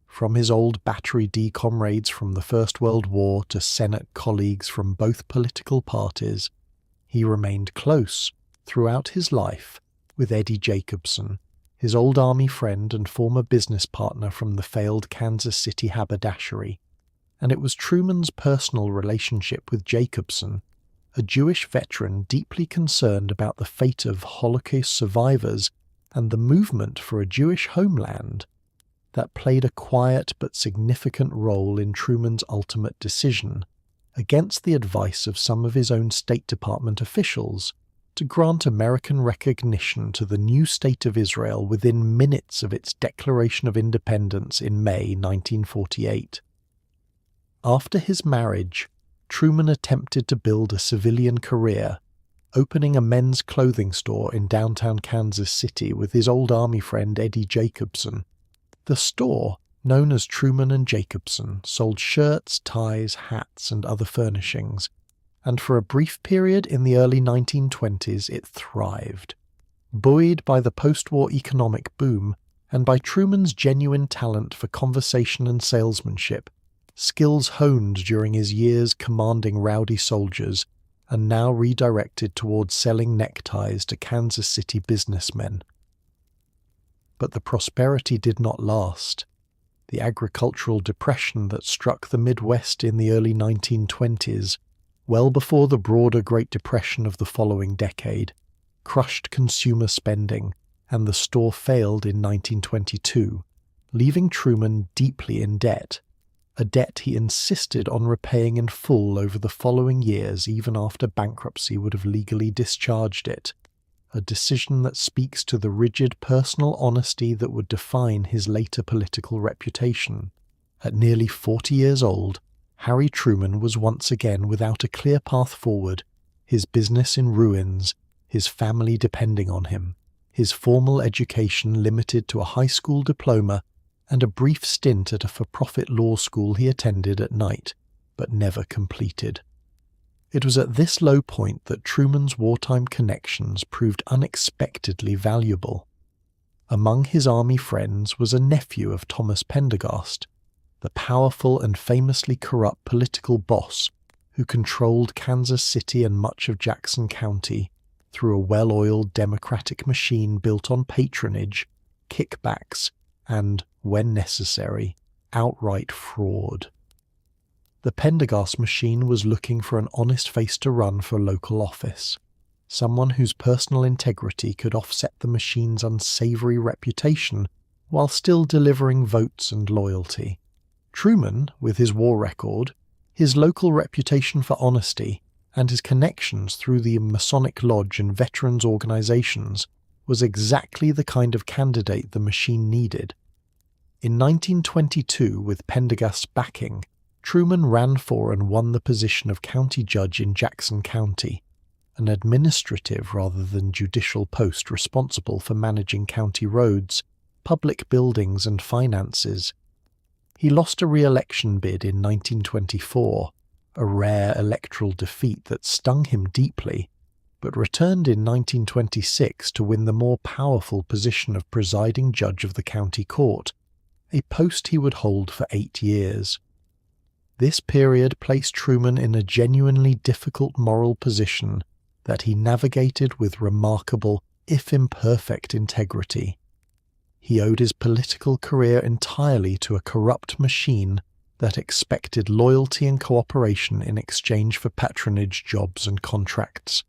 From his old Battery D comrades from the First World War to Senate colleagues from both political parties, he remained close throughout his life with Eddie Jacobson, his old army friend and former business partner from the failed Kansas City haberdashery. And it was Truman's personal relationship with Jacobson, a Jewish veteran deeply concerned about the fate of Holocaust survivors and the movement for a Jewish homeland, that played a quiet but significant role in Truman's ultimate decision, against the advice of some of his own State Department officials, to grant American recognition to the new state of Israel within minutes of its declaration of independence in May 1948. After his marriage, Truman attempted to build a civilian career, opening a men's clothing store in downtown Kansas City with his old Army friend Eddie Jacobson. The store, known as Truman and Jacobson, sold shirts, ties, hats, and other furnishings, and for a brief period in the early 1920s it thrived. Buoyed by the post-war economic boom and by Truman's genuine talent for conversation and salesmanship, skills honed during his years commanding rowdy soldiers and now redirected towards selling neckties to Kansas City businessmen. But the prosperity did not last. The agricultural depression that struck the Midwest in the early 1920s, well before the broader Great Depression of the following decade, crushed consumer spending, and the store failed in 1922, leaving Truman deeply in debt, a debt he insisted on repaying in full over the following years even after bankruptcy would have legally discharged it, a decision that speaks to the rigid personal honesty that would define his later political reputation. At nearly 40 years old, Harry Truman was once again without a clear path forward, his business in ruins, his family depending on him, his formal education limited to a high school diploma and a brief stint at a for-profit law school he attended at night, but never completed. It was at this low point that Truman's wartime connections proved unexpectedly valuable. Among his army friends was a nephew of Thomas Pendergast, the powerful and famously corrupt political boss who controlled Kansas City and much of Jackson County through a well-oiled democratic machine built on patronage, kickbacks, and, when necessary, outright fraud. The Pendergast machine was looking for an honest face to run for local office, someone whose personal integrity could offset the machine's unsavory reputation while still delivering votes and loyalty. Truman, with his war record, his local reputation for honesty, and his connections through the Masonic Lodge and veterans organizations, was exactly the kind of candidate the machine needed. In 1922, with Pendergast's backing, Truman ran for and won the position of county judge in Jackson County, an administrative rather than judicial post responsible for managing county roads, public buildings and finances. He lost a re-election bid in 1924, a rare electoral defeat that stung him deeply, but returned in 1926 to win the more powerful position of presiding judge of the county court, a post he would hold for 8 years. This period placed Truman in a genuinely difficult moral position that he navigated with remarkable, if imperfect, integrity. He owed his political career entirely to a corrupt machine that expected loyalty and cooperation in exchange for patronage, jobs and contracts.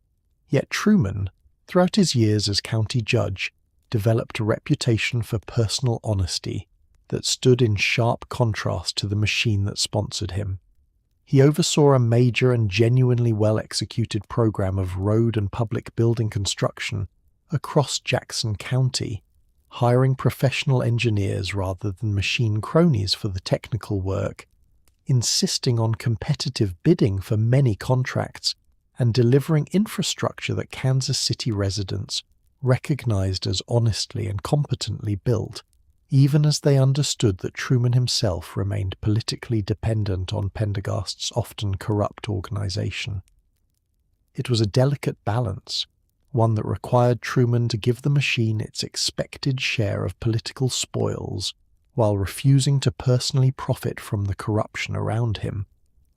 Yet Truman, throughout his years as county judge, developed a reputation for personal honesty that stood in sharp contrast to the machine that sponsored him. He oversaw a major and genuinely well-executed program of road and public building construction across Jackson County, hiring professional engineers rather than machine cronies for the technical work, insisting on competitive bidding for many contracts, and delivering infrastructure that Kansas City residents recognized as honestly and competently built, even as they understood that Truman himself remained politically dependent on Pendergast's often corrupt organization. It was a delicate balance, one that required Truman to give the machine its expected share of political spoils while refusing to personally profit from the corruption around him,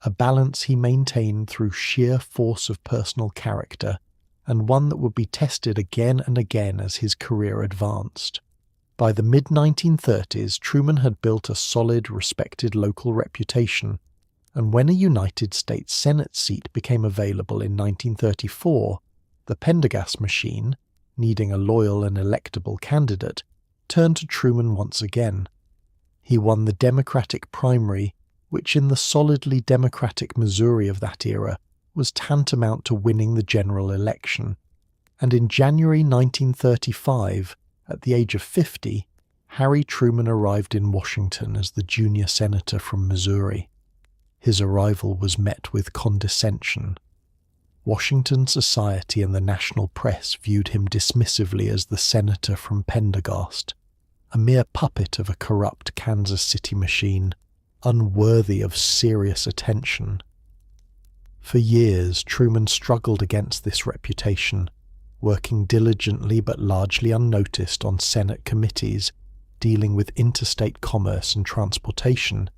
a balance he maintained through sheer force of personal character, and one that would be tested again and again as his career advanced. By the mid-1930s, Truman had built a solid, respected local reputation, and when a United States Senate seat became available in 1934, the Pendergast machine, needing a loyal and electable candidate, turned to Truman once again. He won the Democratic primary, which in the solidly Democratic Missouri of that era was tantamount to winning the general election, and in January 1935, at the age of 50, Harry Truman arrived in Washington as the junior senator from Missouri. His arrival was met with condescension. Washington society and the national press viewed him dismissively as the senator from Pendergast, a mere puppet of a corrupt Kansas City machine, unworthy of serious attention. For years, Truman struggled against this reputation, working diligently but largely unnoticed on Senate committees dealing with interstate commerce and transportation,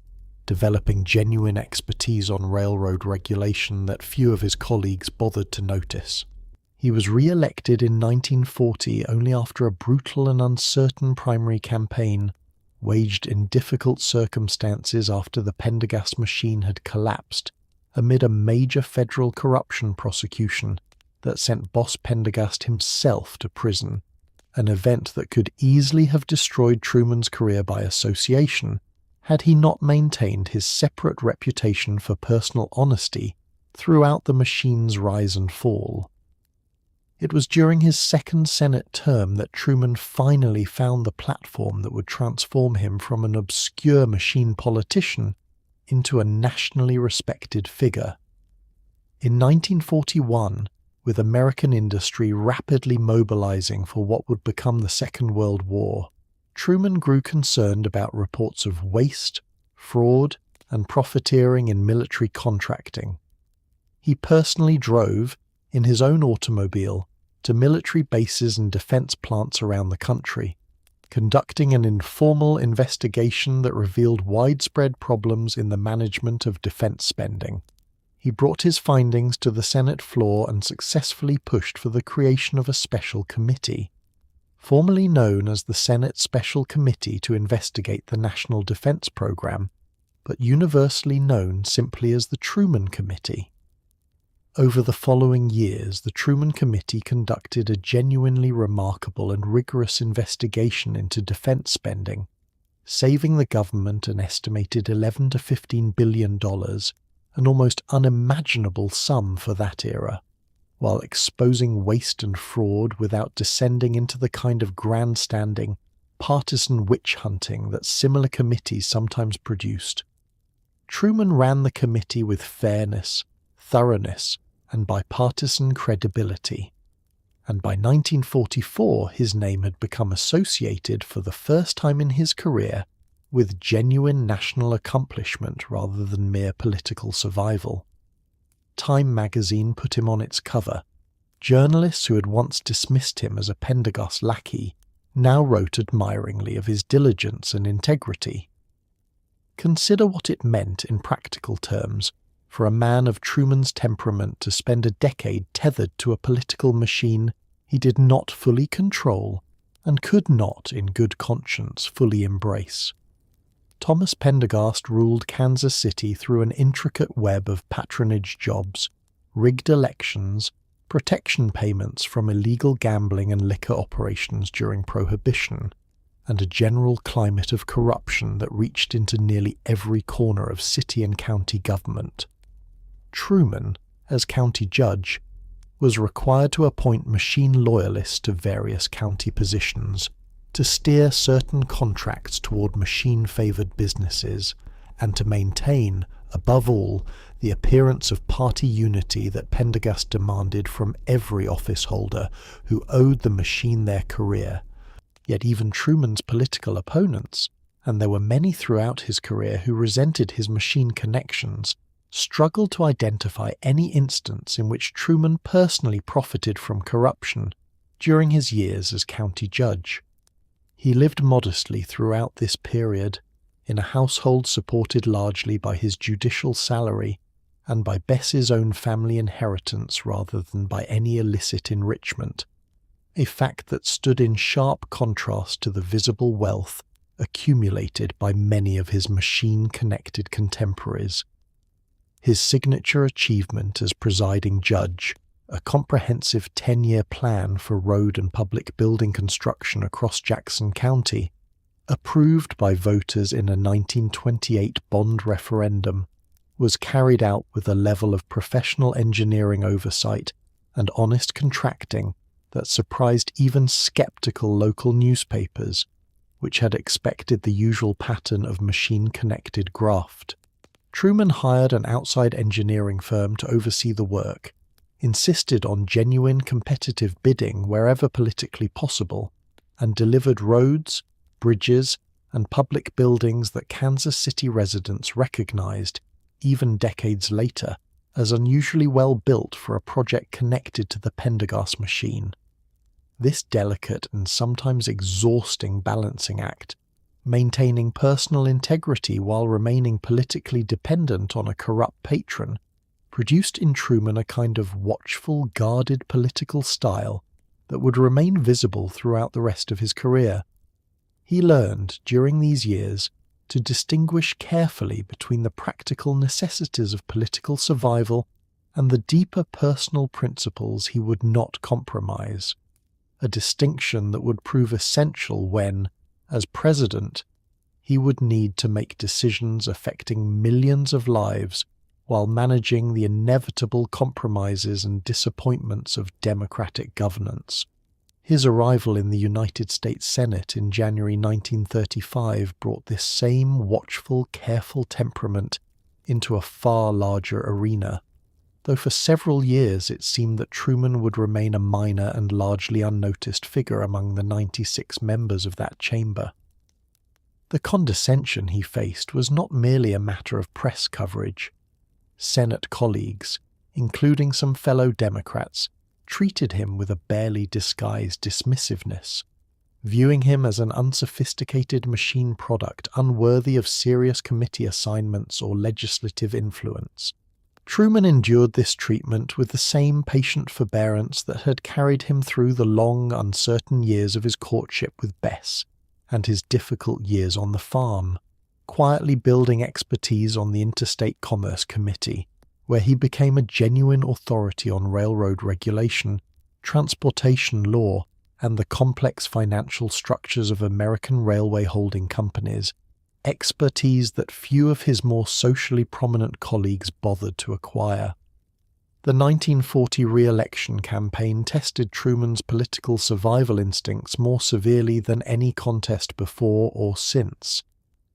developing genuine expertise on railroad regulation that few of his colleagues bothered to notice. He was re-elected in 1940 only after a brutal and uncertain primary campaign, waged in difficult circumstances after the Pendergast machine had collapsed, amid a major federal corruption prosecution that sent Boss Pendergast himself to prison, an event that could easily have destroyed Truman's career by association had he not maintained his separate reputation for personal honesty throughout the machine's rise and fall. It was during his second Senate term that Truman finally found the platform that would transform him from an obscure machine politician into a nationally respected figure. In 1941, with American industry rapidly mobilizing for what would become the Second World War, Truman grew concerned about reports of waste, fraud, and profiteering in military contracting. He personally drove, in his own automobile, to military bases and defense plants around the country, conducting an informal investigation that revealed widespread problems in the management of defense spending. He brought his findings to the Senate floor and successfully pushed for the creation of a special committee. Formerly known as the Senate Special Committee to investigate the National Defense Program, but universally known simply as the Truman Committee. Over the following years, the Truman Committee conducted a genuinely remarkable and rigorous investigation into defense spending, saving the government an estimated $11 to $15 billion, an almost unimaginable sum for that era, while exposing waste and fraud without descending into the kind of grandstanding, partisan witch-hunting that similar committees sometimes produced. Truman ran the committee with fairness, thoroughness, and bipartisan credibility, and by 1944 his name had become associated for the first time in his career with genuine national accomplishment rather than mere political survival. Time magazine put him on its cover. Journalists who had once dismissed him as a Pendergast lackey now wrote admiringly of his diligence and integrity. Consider what it meant in practical terms for a man of Truman's temperament to spend a decade tethered to a political machine he did not fully control and could not, in good conscience, fully embrace. Thomas Pendergast ruled Kansas City through an intricate web of patronage jobs, rigged elections, protection payments from illegal gambling and liquor operations during Prohibition, and a general climate of corruption that reached into nearly every corner of city and county government. Truman, as county judge, was required to appoint machine loyalists to various county positions, to steer certain contracts toward machine-favoured businesses, and to maintain, above all, the appearance of party unity that Pendergast demanded from every office holder who owed the machine their career. Yet even Truman's political opponents, and there were many throughout his career who resented his machine connections, struggled to identify any instance in which Truman personally profited from corruption during his years as county judge. He lived modestly throughout this period, in a household supported largely by his judicial salary and by Bess's own family inheritance rather than by any illicit enrichment, a fact that stood in sharp contrast to the visible wealth accumulated by many of his machine-connected contemporaries. His signature achievement as presiding judge, a comprehensive 10-year plan for road and public building construction across Jackson County, approved by voters in a 1928 bond referendum, was carried out with a level of professional engineering oversight and honest contracting that surprised even skeptical local newspapers, which had expected the usual pattern of machine-connected graft. Truman hired an outside engineering firm to oversee the work, insisted on genuine competitive bidding wherever politically possible, and delivered roads, bridges, and public buildings that Kansas City residents recognized, even decades later, as unusually well built for a project connected to the Pendergast machine. This delicate and sometimes exhausting balancing act, maintaining personal integrity while remaining politically dependent on a corrupt patron, produced in Truman a kind of watchful, guarded political style that would remain visible throughout the rest of his career. He learned, during these years, to distinguish carefully between the practical necessities of political survival and the deeper personal principles he would not compromise, a distinction that would prove essential when, as president, he would need to make decisions affecting millions of lives while managing the inevitable compromises and disappointments of democratic governance. His arrival in the United States Senate in January 1935 brought this same watchful, careful temperament into a far larger arena, though for several years it seemed that Truman would remain a minor and largely unnoticed figure among the 96 members of that chamber. The condescension he faced was not merely a matter of press coverage. Senate colleagues, including some fellow Democrats, treated him with a barely disguised dismissiveness, viewing him as an unsophisticated machine product unworthy of serious committee assignments or legislative influence. Truman endured this treatment with the same patient forbearance that had carried him through the long, uncertain years of his courtship with Bess and his difficult years on the farm, quietly building expertise on the Interstate Commerce Committee, where he became a genuine authority on railroad regulation, transportation law, and the complex financial structures of American railway holding companies, expertise that few of his more socially prominent colleagues bothered to acquire. The 1940 re-election campaign tested Truman's political survival instincts more severely than any contest before or since.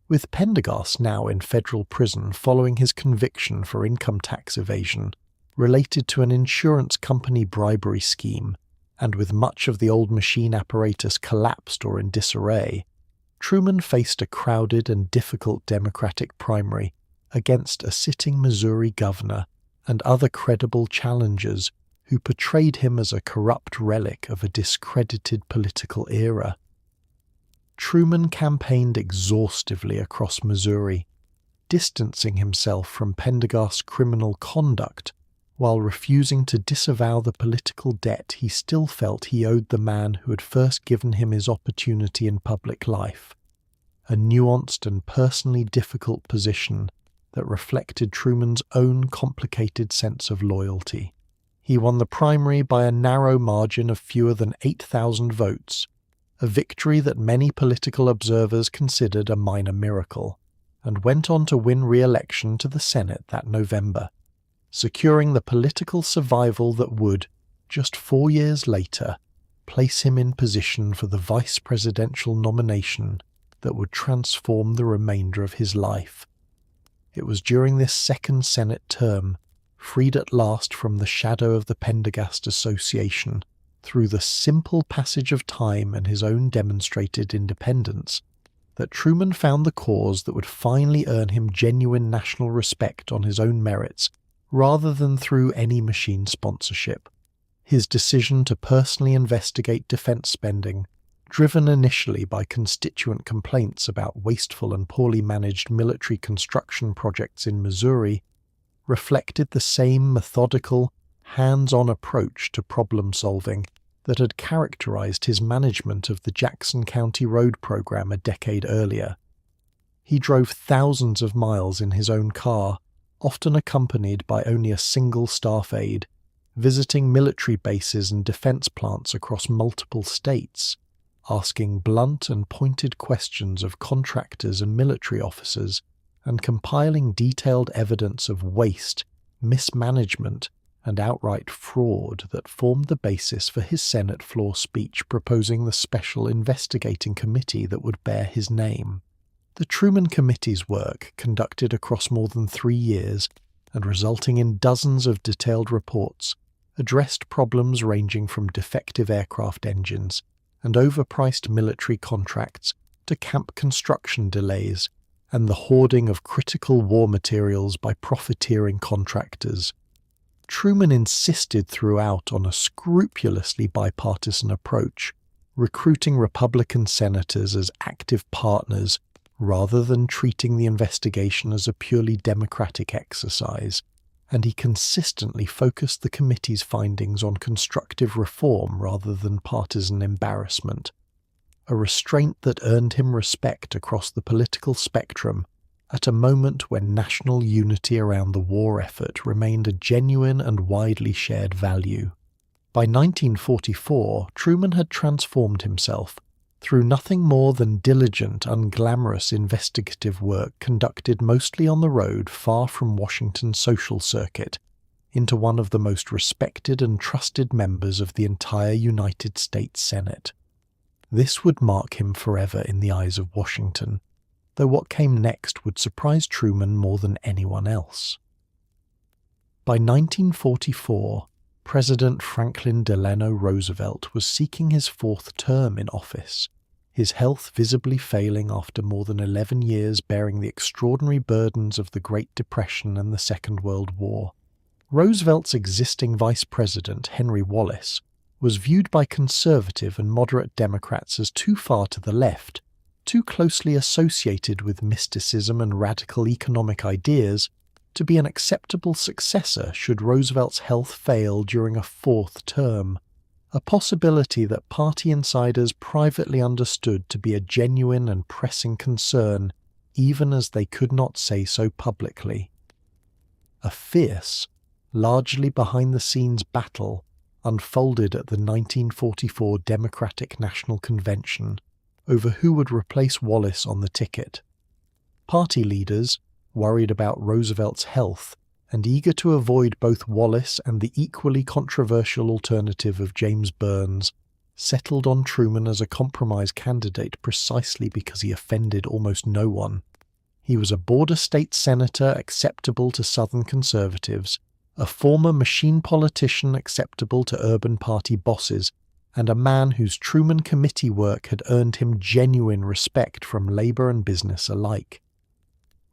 With Pendergast now in federal prison following his conviction for income tax evasion related to an insurance company bribery scheme, and with much of the old machine apparatus collapsed or in disarray, Truman faced a crowded and difficult Democratic primary against a sitting Missouri governor and other credible challengers who portrayed him as a corrupt relic of a discredited political era. Truman campaigned exhaustively across Missouri, distancing himself from Pendergast's criminal conduct while refusing to disavow the political debt he still felt he owed the man who had first given him his opportunity in public life, a nuanced and personally difficult position that reflected Truman's own complicated sense of loyalty. He won the primary by a narrow margin of fewer than 8,000 votes, a victory that many political observers considered a minor miracle, and went on to win re-election to the Senate that November, securing the political survival that would, just 4 years later, place him in position for the vice presidential nomination that would transform the remainder of his life. It was during this second Senate term, freed at last from the shadow of the Pendergast Association, through the simple passage of time and his own demonstrated independence, that Truman found the cause that would finally earn him genuine national respect on his own merits, rather than through any machine sponsorship. His decision to personally investigate defense spending, driven initially by constituent complaints about wasteful and poorly managed military construction projects in Missouri, reflected the same methodical, hands-on approach to problem-solving that had characterized his management of the Jackson County Road program a decade earlier. He drove thousands of miles in his own car, often accompanied by only a single staff aide, visiting military bases and defense plants across multiple states, asking blunt and pointed questions of contractors and military officers, and compiling detailed evidence of waste, mismanagement, and outright fraud that formed the basis for his Senate floor speech proposing the special investigating committee that would bear his name. The Truman Committee's work, conducted across more than 3 years and resulting in dozens of detailed reports, addressed problems ranging from defective aircraft engines and overpriced military contracts to camp construction delays and the hoarding of critical war materials by profiteering contractors. Truman insisted throughout on a scrupulously bipartisan approach, recruiting Republican senators as active partners rather than treating the investigation as a purely Democratic exercise, and he consistently focused the committee's findings on constructive reform rather than partisan embarrassment, a restraint that earned him respect across the political spectrum at a moment when national unity around the war effort remained a genuine and widely shared value. By 1944, Truman had transformed himself, through nothing more than diligent, unglamorous investigative work conducted mostly on the road far from Washington's social circuit, into one of the most respected and trusted members of the entire United States Senate. This would mark him forever in the eyes of Washington, though what came next would surprise Truman more than anyone else. By 1944, President Franklin Delano Roosevelt was seeking his 4th term in office, his health visibly failing after more than 11 years bearing the extraordinary burdens of the Great Depression and the Second World War. Roosevelt's existing vice president, Henry Wallace, was viewed by conservative and moderate Democrats as too far to the left, too closely associated with mysticism and radical economic ideas, to be an acceptable successor should Roosevelt's health fail during a 4th term, a possibility that party insiders privately understood to be a genuine and pressing concern, even as they could not say so publicly. A fierce, largely behind-the-scenes battle unfolded at the 1944 Democratic National Convention over who would replace Wallace on the ticket. Party leaders, worried about Roosevelt's health and eager to avoid both Wallace and the equally controversial alternative of James Burns, settled on Truman as a compromise candidate precisely because he offended almost no one. He was a border state senator acceptable to Southern conservatives, a former machine politician acceptable to urban party bosses, and a man whose Truman Committee work had earned him genuine respect from labor and business alike.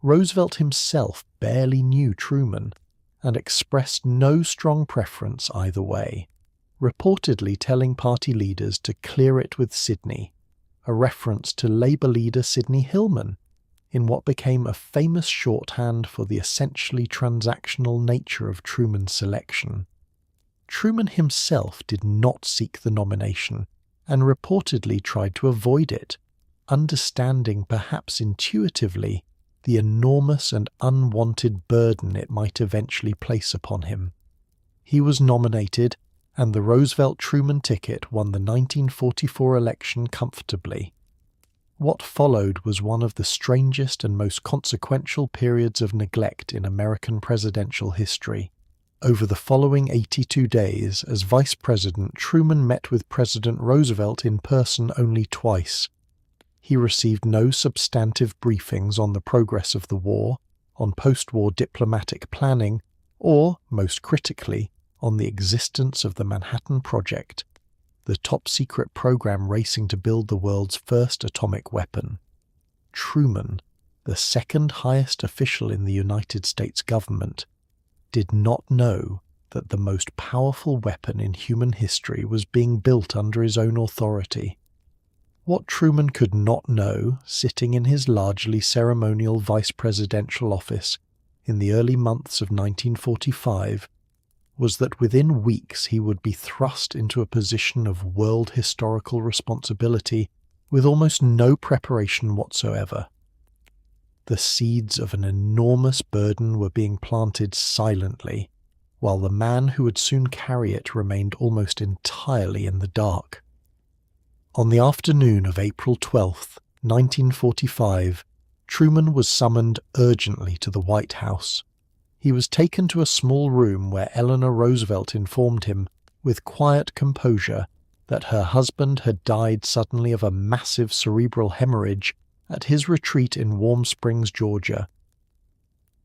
Roosevelt himself barely knew Truman, and expressed no strong preference either way, reportedly telling party leaders to clear it with Sidney, a reference to Labour leader Sidney Hillman, in what became a famous shorthand for the essentially transactional nature of Truman's selection. Truman himself did not seek the nomination and reportedly tried to avoid it, understanding perhaps intuitively the enormous and unwanted burden it might eventually place upon him. He was nominated, and the Roosevelt-Truman ticket won the 1944 election comfortably. What followed was one of the strangest and most consequential periods of neglect in American presidential history. Over the following 82 days, as Vice President, Truman met with President Roosevelt in person only twice. He received no substantive briefings on the progress of the war, on post-war diplomatic planning, or, most critically, on the existence of the Manhattan Project, the top-secret program racing to build the world's first atomic weapon. Truman, the second highest official in the United States government, did not know that the most powerful weapon in human history was being built under his own authority. What Truman could not know, sitting in his largely ceremonial vice presidential office in the early months of 1945, was that within weeks he would be thrust into a position of world historical responsibility with almost no preparation whatsoever. The seeds of an enormous burden were being planted silently, while the man who would soon carry it remained almost entirely in the dark. On the afternoon of April 12, 1945, Truman was summoned urgently to the White House. He was taken to a small room where Eleanor Roosevelt informed him, with quiet composure, that her husband had died suddenly of a massive cerebral hemorrhage at his retreat in Warm Springs, Georgia.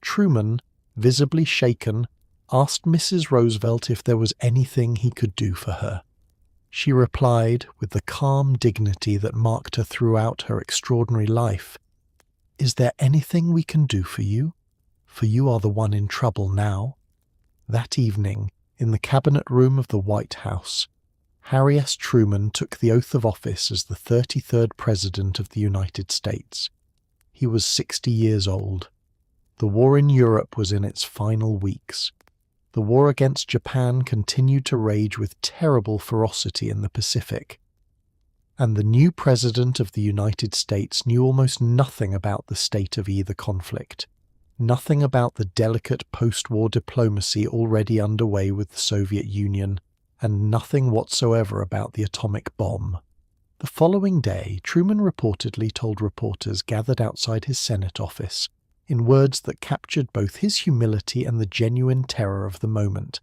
Truman, visibly shaken, asked Mrs. Roosevelt if there was anything he could do for her. She replied, with the calm dignity that marked her throughout her extraordinary life, "Is there anything we can do for you? For you are the one in trouble now." That evening, in the cabinet room of the White House, Harry S. Truman took the oath of office as the 33rd President of the United States. He was 60 years old. The war in Europe was in its final weeks. The war against Japan continued to rage with terrible ferocity in the Pacific. And the new President of the United States knew almost nothing about the state of either conflict. Nothing about the delicate post-war diplomacy already underway with the Soviet Union, and nothing whatsoever about the atomic bomb. The following day, Truman reportedly told reporters gathered outside his Senate office, in words that captured both his humility and the genuine terror of the moment,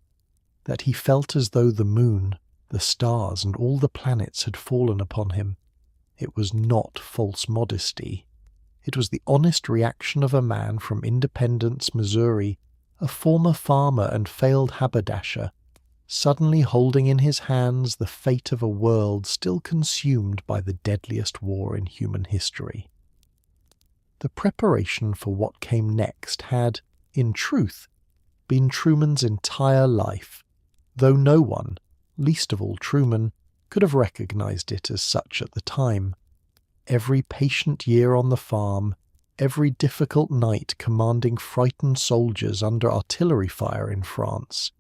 that he felt as though the moon, the stars, and all the planets had fallen upon him. It was not false modesty. It was the honest reaction of a man from Independence, Missouri, a former farmer and failed haberdasher, suddenly holding in his hands the fate of a world still consumed by the deadliest war in human history. The preparation for what came next had, in truth, been Truman's entire life, though no one, least of all Truman, could have recognized it as such at the time. Every patient year on the farm, every difficult night commanding frightened soldiers under artillery fire in France,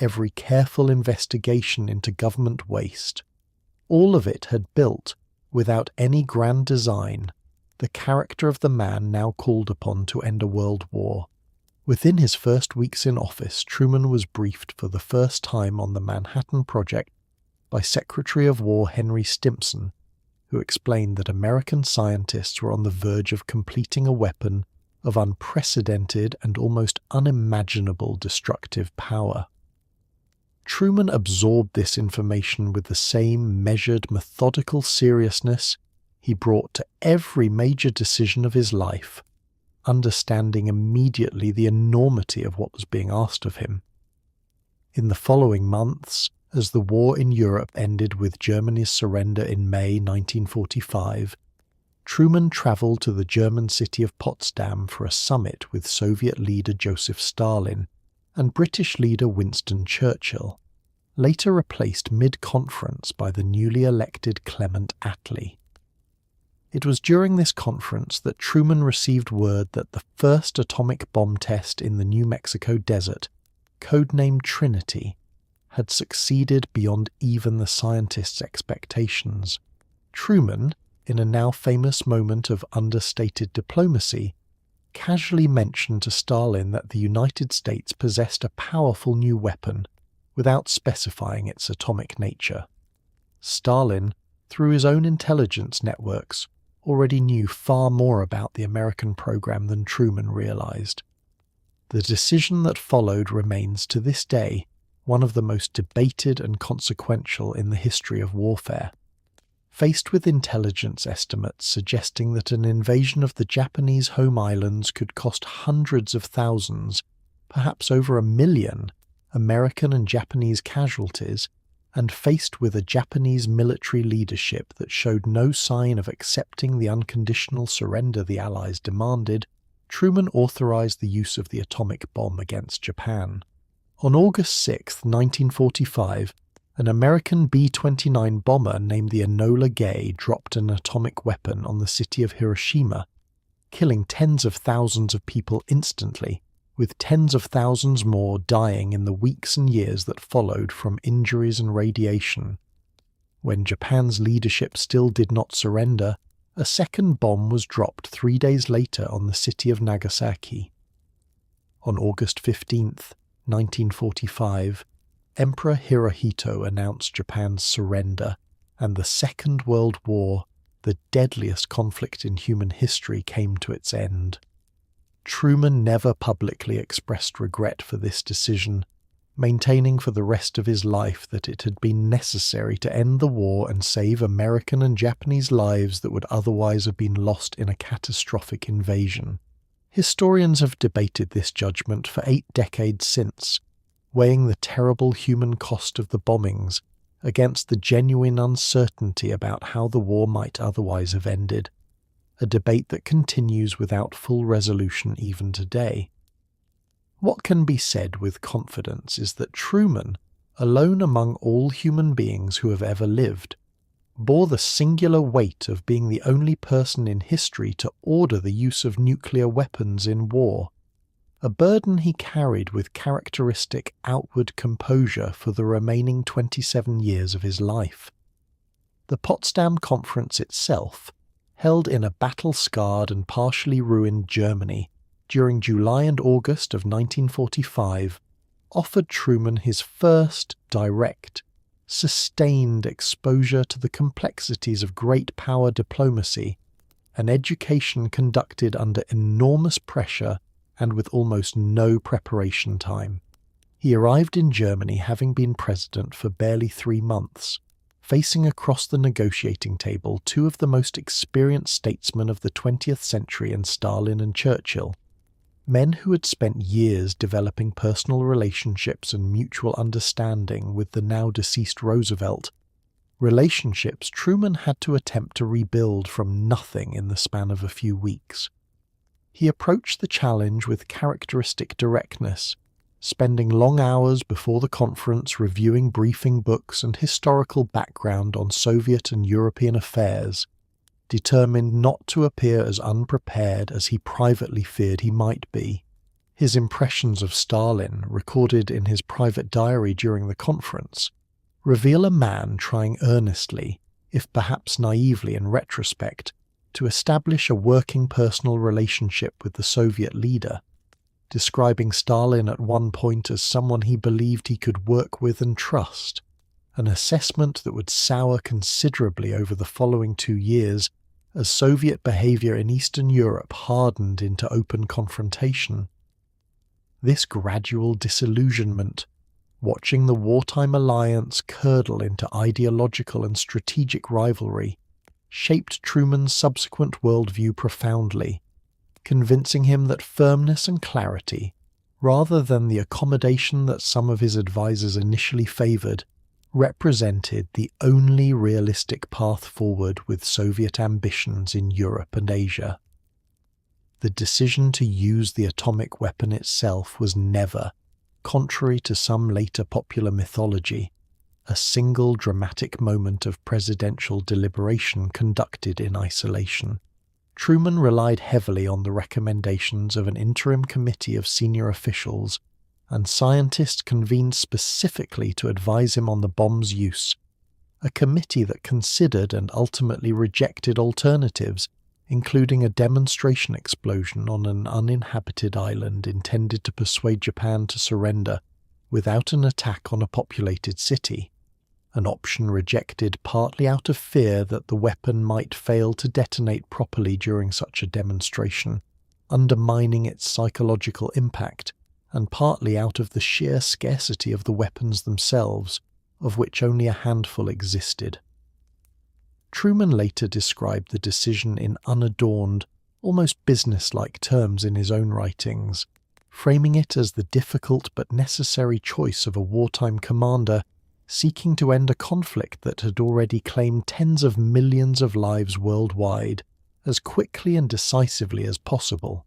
every careful investigation into government waste, all of it had built, without any grand design, the character of the man now called upon to end a world war. Within his first weeks in office, Truman was briefed for the first time on the Manhattan Project by Secretary of War Henry Stimson, who explained that American scientists were on the verge of completing a weapon of unprecedented and almost unimaginable destructive power. Truman absorbed this information with the same measured, methodical seriousness he brought to every major decision of his life, understanding immediately the enormity of what was being asked of him. In the following months, as the war in Europe ended with Germany's surrender in May 1945, Truman travelled to the German city of Potsdam for a summit with Soviet leader Joseph Stalin and British leader Winston Churchill, later replaced mid-conference by the newly elected Clement Attlee. It was during this conference that Truman received word that the first atomic bomb test in the New Mexico desert, codenamed Trinity, had succeeded beyond even the scientists' expectations. Truman, in a now famous moment of understated diplomacy, casually mentioned to Stalin that the United States possessed a powerful new weapon without specifying its atomic nature. Stalin, through his own intelligence networks, already knew far more about the American program than Truman realized. The decision that followed remains to this day one of the most debated and consequential in the history of warfare. Faced with intelligence estimates suggesting that an invasion of the Japanese home islands could cost hundreds of thousands, perhaps over 1 million, American and Japanese casualties, and faced with a Japanese military leadership that showed no sign of accepting the unconditional surrender the Allies demanded, Truman authorized the use of the atomic bomb against Japan. On August 6, 1945, an American B-29 bomber named the Enola Gay dropped an atomic weapon on the city of Hiroshima, killing tens of thousands of people instantly, with tens of thousands more dying in the weeks and years that followed from injuries and radiation. When Japan's leadership still did not surrender, a second bomb was dropped 3 days later on the city of Nagasaki. On August 15, 1945, Emperor Hirohito announced Japan's surrender, and the Second World War, the deadliest conflict in human history, came to its end. Truman never publicly expressed regret for this decision, maintaining for the rest of his life that it had been necessary to end the war and save American and Japanese lives that would otherwise have been lost in a catastrophic invasion. Historians have debated this judgment for 8 decades since, weighing the terrible human cost of the bombings against the genuine uncertainty about how the war might otherwise have ended, a debate that continues without full resolution even today. What can be said with confidence is that Truman, alone among all human beings who have ever lived, bore the singular weight of being the only person in history to order the use of nuclear weapons in war, a burden he carried with characteristic outward composure for the remaining 27 years of his life. The Potsdam Conference itself, held in a battle-scarred and partially ruined Germany during July and August of 1945, offered Truman his first direct, sustained exposure to the complexities of great power diplomacy, an education conducted under enormous pressure and with almost no preparation time. He arrived in Germany having been president for barely 3 months, facing across the negotiating table 2 of the most experienced statesmen of the 20th century in Stalin and Churchill, men who had spent years developing personal relationships and mutual understanding with the now-deceased Roosevelt, relationships Truman had to attempt to rebuild from nothing in the span of a few weeks. He approached the challenge with characteristic directness, spending long hours before the conference reviewing briefing books and historical background on Soviet and European affairs, determined not to appear as unprepared as he privately feared he might be. His impressions of Stalin, recorded in his private diary during the conference, reveal a man trying earnestly, if perhaps naively in retrospect, to establish a working personal relationship with the Soviet leader, describing Stalin at one point as someone he believed he could work with and trust, an assessment that would sour considerably over the following 2 years as Soviet behavior in Eastern Europe hardened into open confrontation. This gradual disillusionment, watching the wartime alliance curdle into ideological and strategic rivalry, shaped Truman's subsequent worldview profoundly, convincing him that firmness and clarity, rather than the accommodation that some of his advisers initially favoured, represented the only realistic path forward with Soviet ambitions in Europe and Asia. The decision to use the atomic weapon itself was never, contrary to some later popular mythology, a single dramatic moment of presidential deliberation conducted in isolation. Truman relied heavily on the recommendations of an interim committee of senior officials and scientists convened specifically to advise him on the bomb's use, a committee that considered and ultimately rejected alternatives, including a demonstration explosion on an uninhabited island intended to persuade Japan to surrender without an attack on a populated city, an option rejected partly out of fear that the weapon might fail to detonate properly during such a demonstration, undermining its psychological impact, and partly out of the sheer scarcity of the weapons themselves, of which only a handful existed. Truman later described the decision in unadorned, almost business-like terms in his own writings, framing it as the difficult but necessary choice of a wartime commander seeking to end a conflict that had already claimed tens of millions of lives worldwide as quickly and decisively as possible.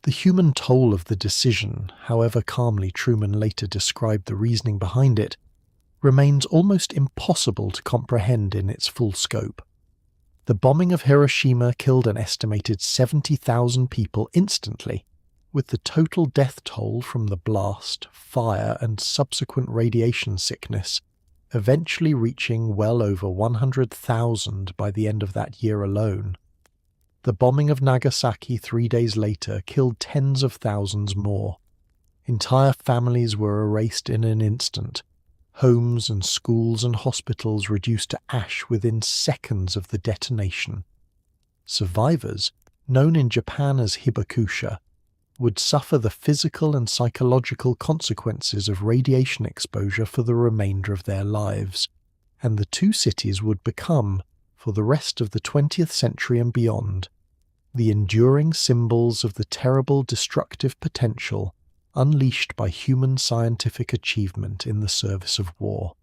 The human toll of the decision, however calmly Truman later described the reasoning behind it, remains almost impossible to comprehend in its full scope. The bombing of Hiroshima killed an estimated 70,000 people instantly, with the total death toll from the blast, fire, and subsequent radiation sickness eventually reaching well over 100,000 by the end of that year alone. The bombing of Nagasaki 3 days later killed tens of thousands more. Entire families were erased in an instant, homes and schools and hospitals reduced to ash within seconds of the detonation. Survivors, known in Japan as hibakusha, would suffer the physical and psychological consequences of radiation exposure for the remainder of their lives, and the two cities would become, for the rest of the 20th century and beyond, the enduring symbols of the terrible destructive potential unleashed by human scientific achievement in the service of war.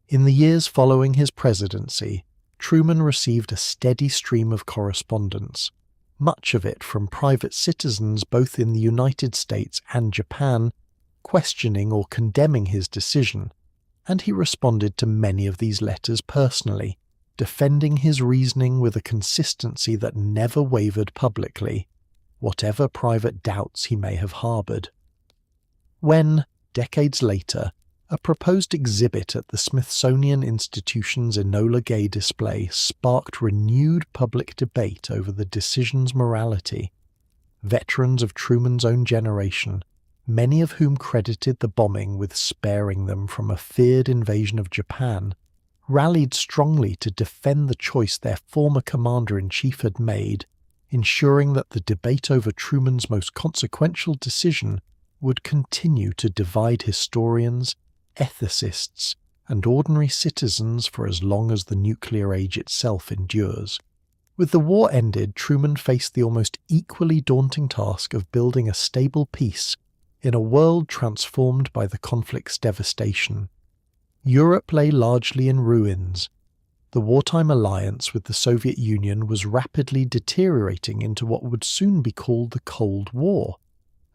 In the years following his presidency, Truman received a steady stream of correspondence, much of it from private citizens both in the United States and Japan, questioning or condemning his decision, and he responded to many of these letters personally, defending his reasoning with a consistency that never wavered publicly, whatever private doubts he may have harboured. When, decades later, a proposed exhibit at the Smithsonian Institution's Enola Gay display sparked renewed public debate over the decision's morality, veterans of Truman's own generation, many of whom credited the bombing with sparing them from a feared invasion of Japan, rallied strongly to defend the choice their former commander-in-chief had made, ensuring that the debate over Truman's most consequential decision would continue to divide historians, ethicists, and ordinary citizens for as long as the nuclear age itself endures. With the war ended, Truman faced the almost equally daunting task of building a stable peace in a world transformed by the conflict's devastation. Europe lay largely in ruins. The wartime alliance with the Soviet Union was rapidly deteriorating into what would soon be called the Cold War,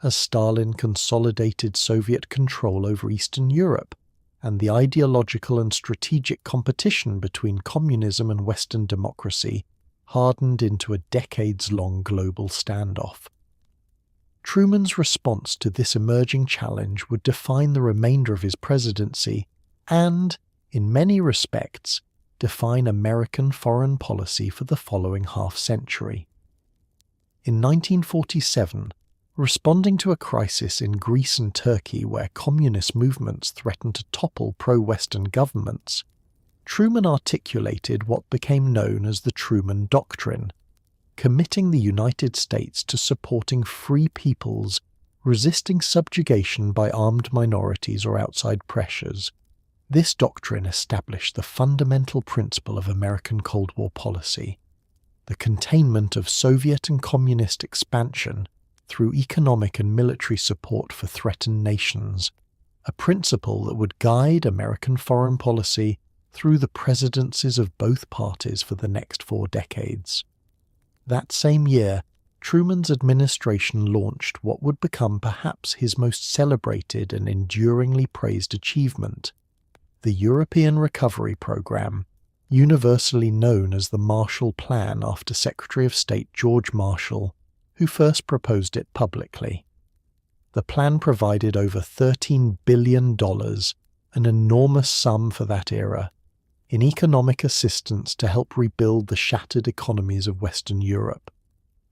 as Stalin consolidated Soviet control over Eastern Europe, and the ideological and strategic competition between communism and Western democracy hardened into a decades-long global standoff. Truman's response to this emerging challenge would define the remainder of his presidency and, in many respects, define American foreign policy for the following half-century. In 1947, responding to a crisis in Greece and Turkey where communist movements threatened to topple pro-Western governments, Truman articulated what became known as the Truman Doctrine, committing the United States to supporting free peoples resisting subjugation by armed minorities or outside pressures. This doctrine established the fundamental principle of American Cold War policy, the containment of Soviet and communist expansion through economic and military support for threatened nations, a principle that would guide American foreign policy through the presidencies of both parties for the next 4 decades. That same year, Truman's administration launched what would become perhaps his most celebrated and enduringly praised achievement, the European Recovery Programme, universally known as the Marshall Plan after Secretary of State George Marshall, who first proposed it publicly. The plan provided over $13 billion, an enormous sum for that era, in economic assistance to help rebuild the shattered economies of Western Europe.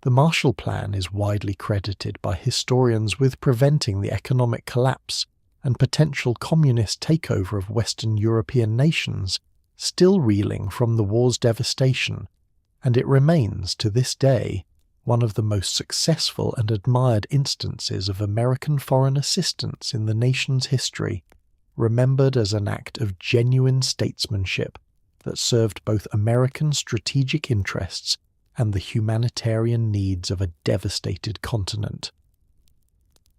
The Marshall Plan is widely credited by historians with preventing the economic collapse and potential communist takeover of Western European nations, still reeling from the war's devastation, and it remains, to this day, one of the most successful and admired instances of American foreign assistance in the nation's history, remembered as an act of genuine statesmanship that served both American strategic interests and the humanitarian needs of a devastated continent.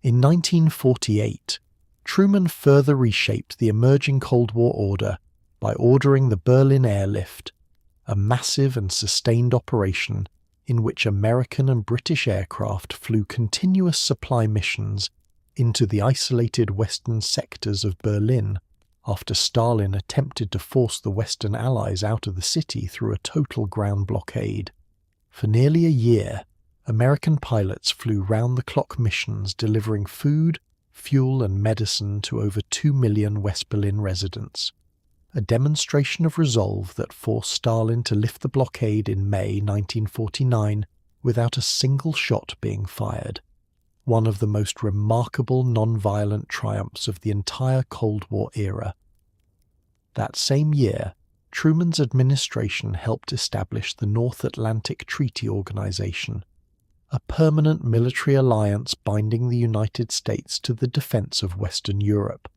In 1948, Truman further reshaped the emerging Cold War order by ordering the Berlin Airlift, a massive and sustained operation in which American and British aircraft flew continuous supply missions into the isolated western sectors of Berlin after Stalin attempted to force the Western Allies out of the city through a total ground blockade. For nearly a year, American pilots flew round-the-clock missions delivering food, fuel and medicine to over 2 million West Berlin residents, a demonstration of resolve that forced Stalin to lift the blockade in May 1949 without a single shot being fired, one of the most remarkable non-violent triumphs of the entire Cold War era. That same year, Truman's administration helped establish the North Atlantic Treaty Organization, a permanent military alliance binding the United States to the defense of Western Europe,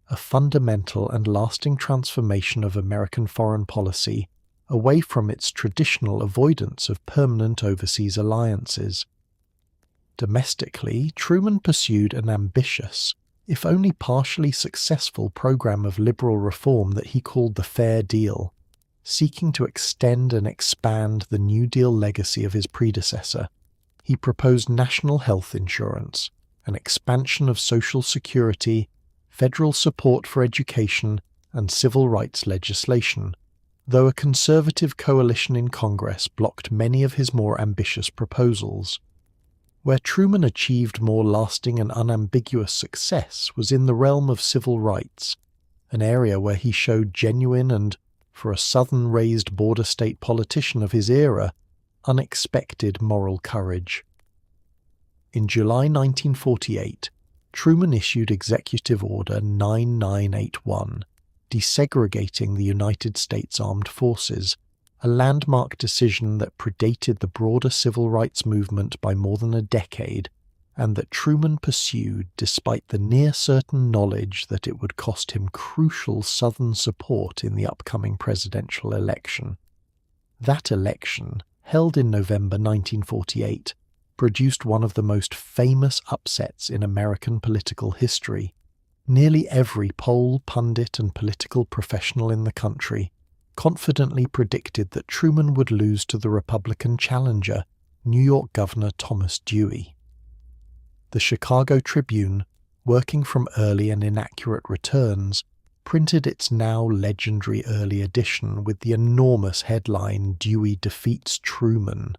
a fundamental and lasting transformation of American foreign policy away from its traditional avoidance of permanent overseas alliances. Domestically, Truman pursued an ambitious, if only partially successful program of liberal reform that he called the Fair Deal, seeking to extend and expand the New Deal legacy of his predecessor. He proposed national health insurance, an expansion of Social Security, federal support for education, and civil rights legislation, though a conservative coalition in Congress blocked many of his more ambitious proposals. Where Truman achieved more lasting and unambiguous success was in the realm of civil rights, an area where he showed genuine and, for a Southern-raised border state politician of his era, unexpected moral courage. In July 1948, Truman issued Executive Order 9981, desegregating the United States Armed Forces, a landmark decision that predated the broader civil rights movement by more than a decade, and that Truman pursued despite the near-certain knowledge that it would cost him crucial Southern support in the upcoming presidential election. That election, held in November 1948, produced one of the most famous upsets in American political history. Nearly every poll, pundit, and political professional in the country confidently predicted that Truman would lose to the Republican challenger, New York Governor Thomas Dewey. The Chicago Tribune, working from early and inaccurate returns, printed its now legendary early edition with the enormous headline "Dewey defeats Truman,"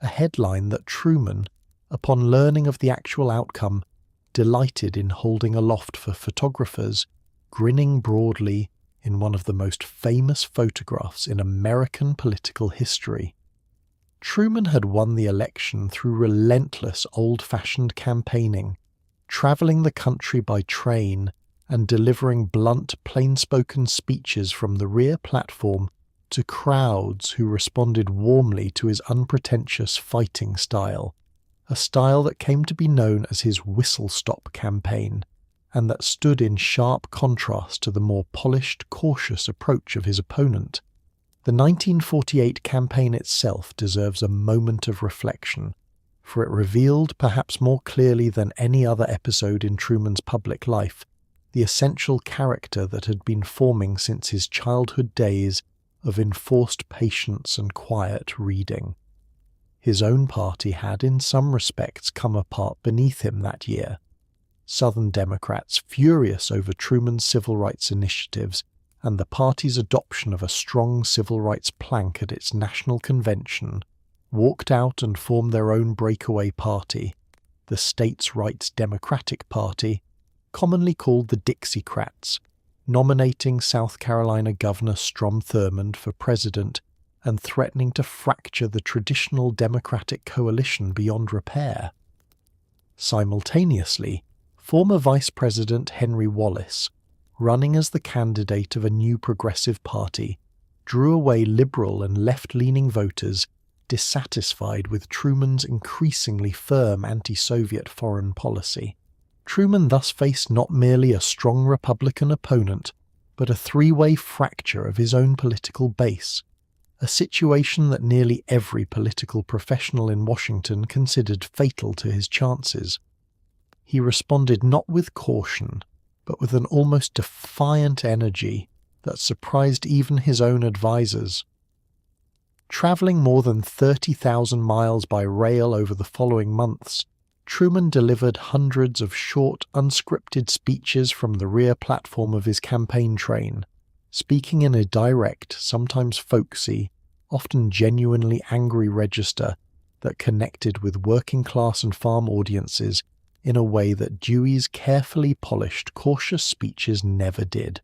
a headline that Truman, upon learning of the actual outcome, delighted in holding aloft for photographers, grinning broadly in one of the most famous photographs in American political history. Truman had won the election through relentless old-fashioned campaigning, travelling the country by train and delivering blunt, plain-spoken speeches from the rear platform to crowds who responded warmly to his unpretentious fighting style, a style that came to be known as his whistle-stop campaign, and that stood in sharp contrast to the more polished, cautious approach of his opponent. The 1948 campaign itself deserves a moment of reflection, for it revealed, perhaps more clearly than any other episode in Truman's public life, the essential character that had been forming since his childhood days of enforced patience and quiet reading. His own party had in some respects come apart beneath him that year. Southern Democrats, furious over Truman's civil rights initiatives and the party's adoption of a strong civil rights plank at its national convention, walked out and formed their own breakaway party, the States' Rights Democratic Party, commonly called the Dixiecrats, nominating South Carolina Governor Strom Thurmond for president and threatening to fracture the traditional Democratic coalition beyond repair. Simultaneously, former Vice President Henry Wallace, running as the candidate of a new progressive party, drew away liberal and left-leaning voters dissatisfied with Truman's increasingly firm anti-Soviet foreign policy. Truman thus faced not merely a strong Republican opponent, but a three-way fracture of his own political base, a situation that nearly every political professional in Washington considered fatal to his chances. He responded not with caution, but with an almost defiant energy that surprised even his own advisers. Travelling more than 30,000 miles by rail over the following months, Truman delivered hundreds of short, unscripted speeches from the rear platform of his campaign train, speaking in a direct, sometimes folksy, often genuinely angry register that connected with working-class and farm audiences in a way that Dewey's carefully polished, cautious speeches never did.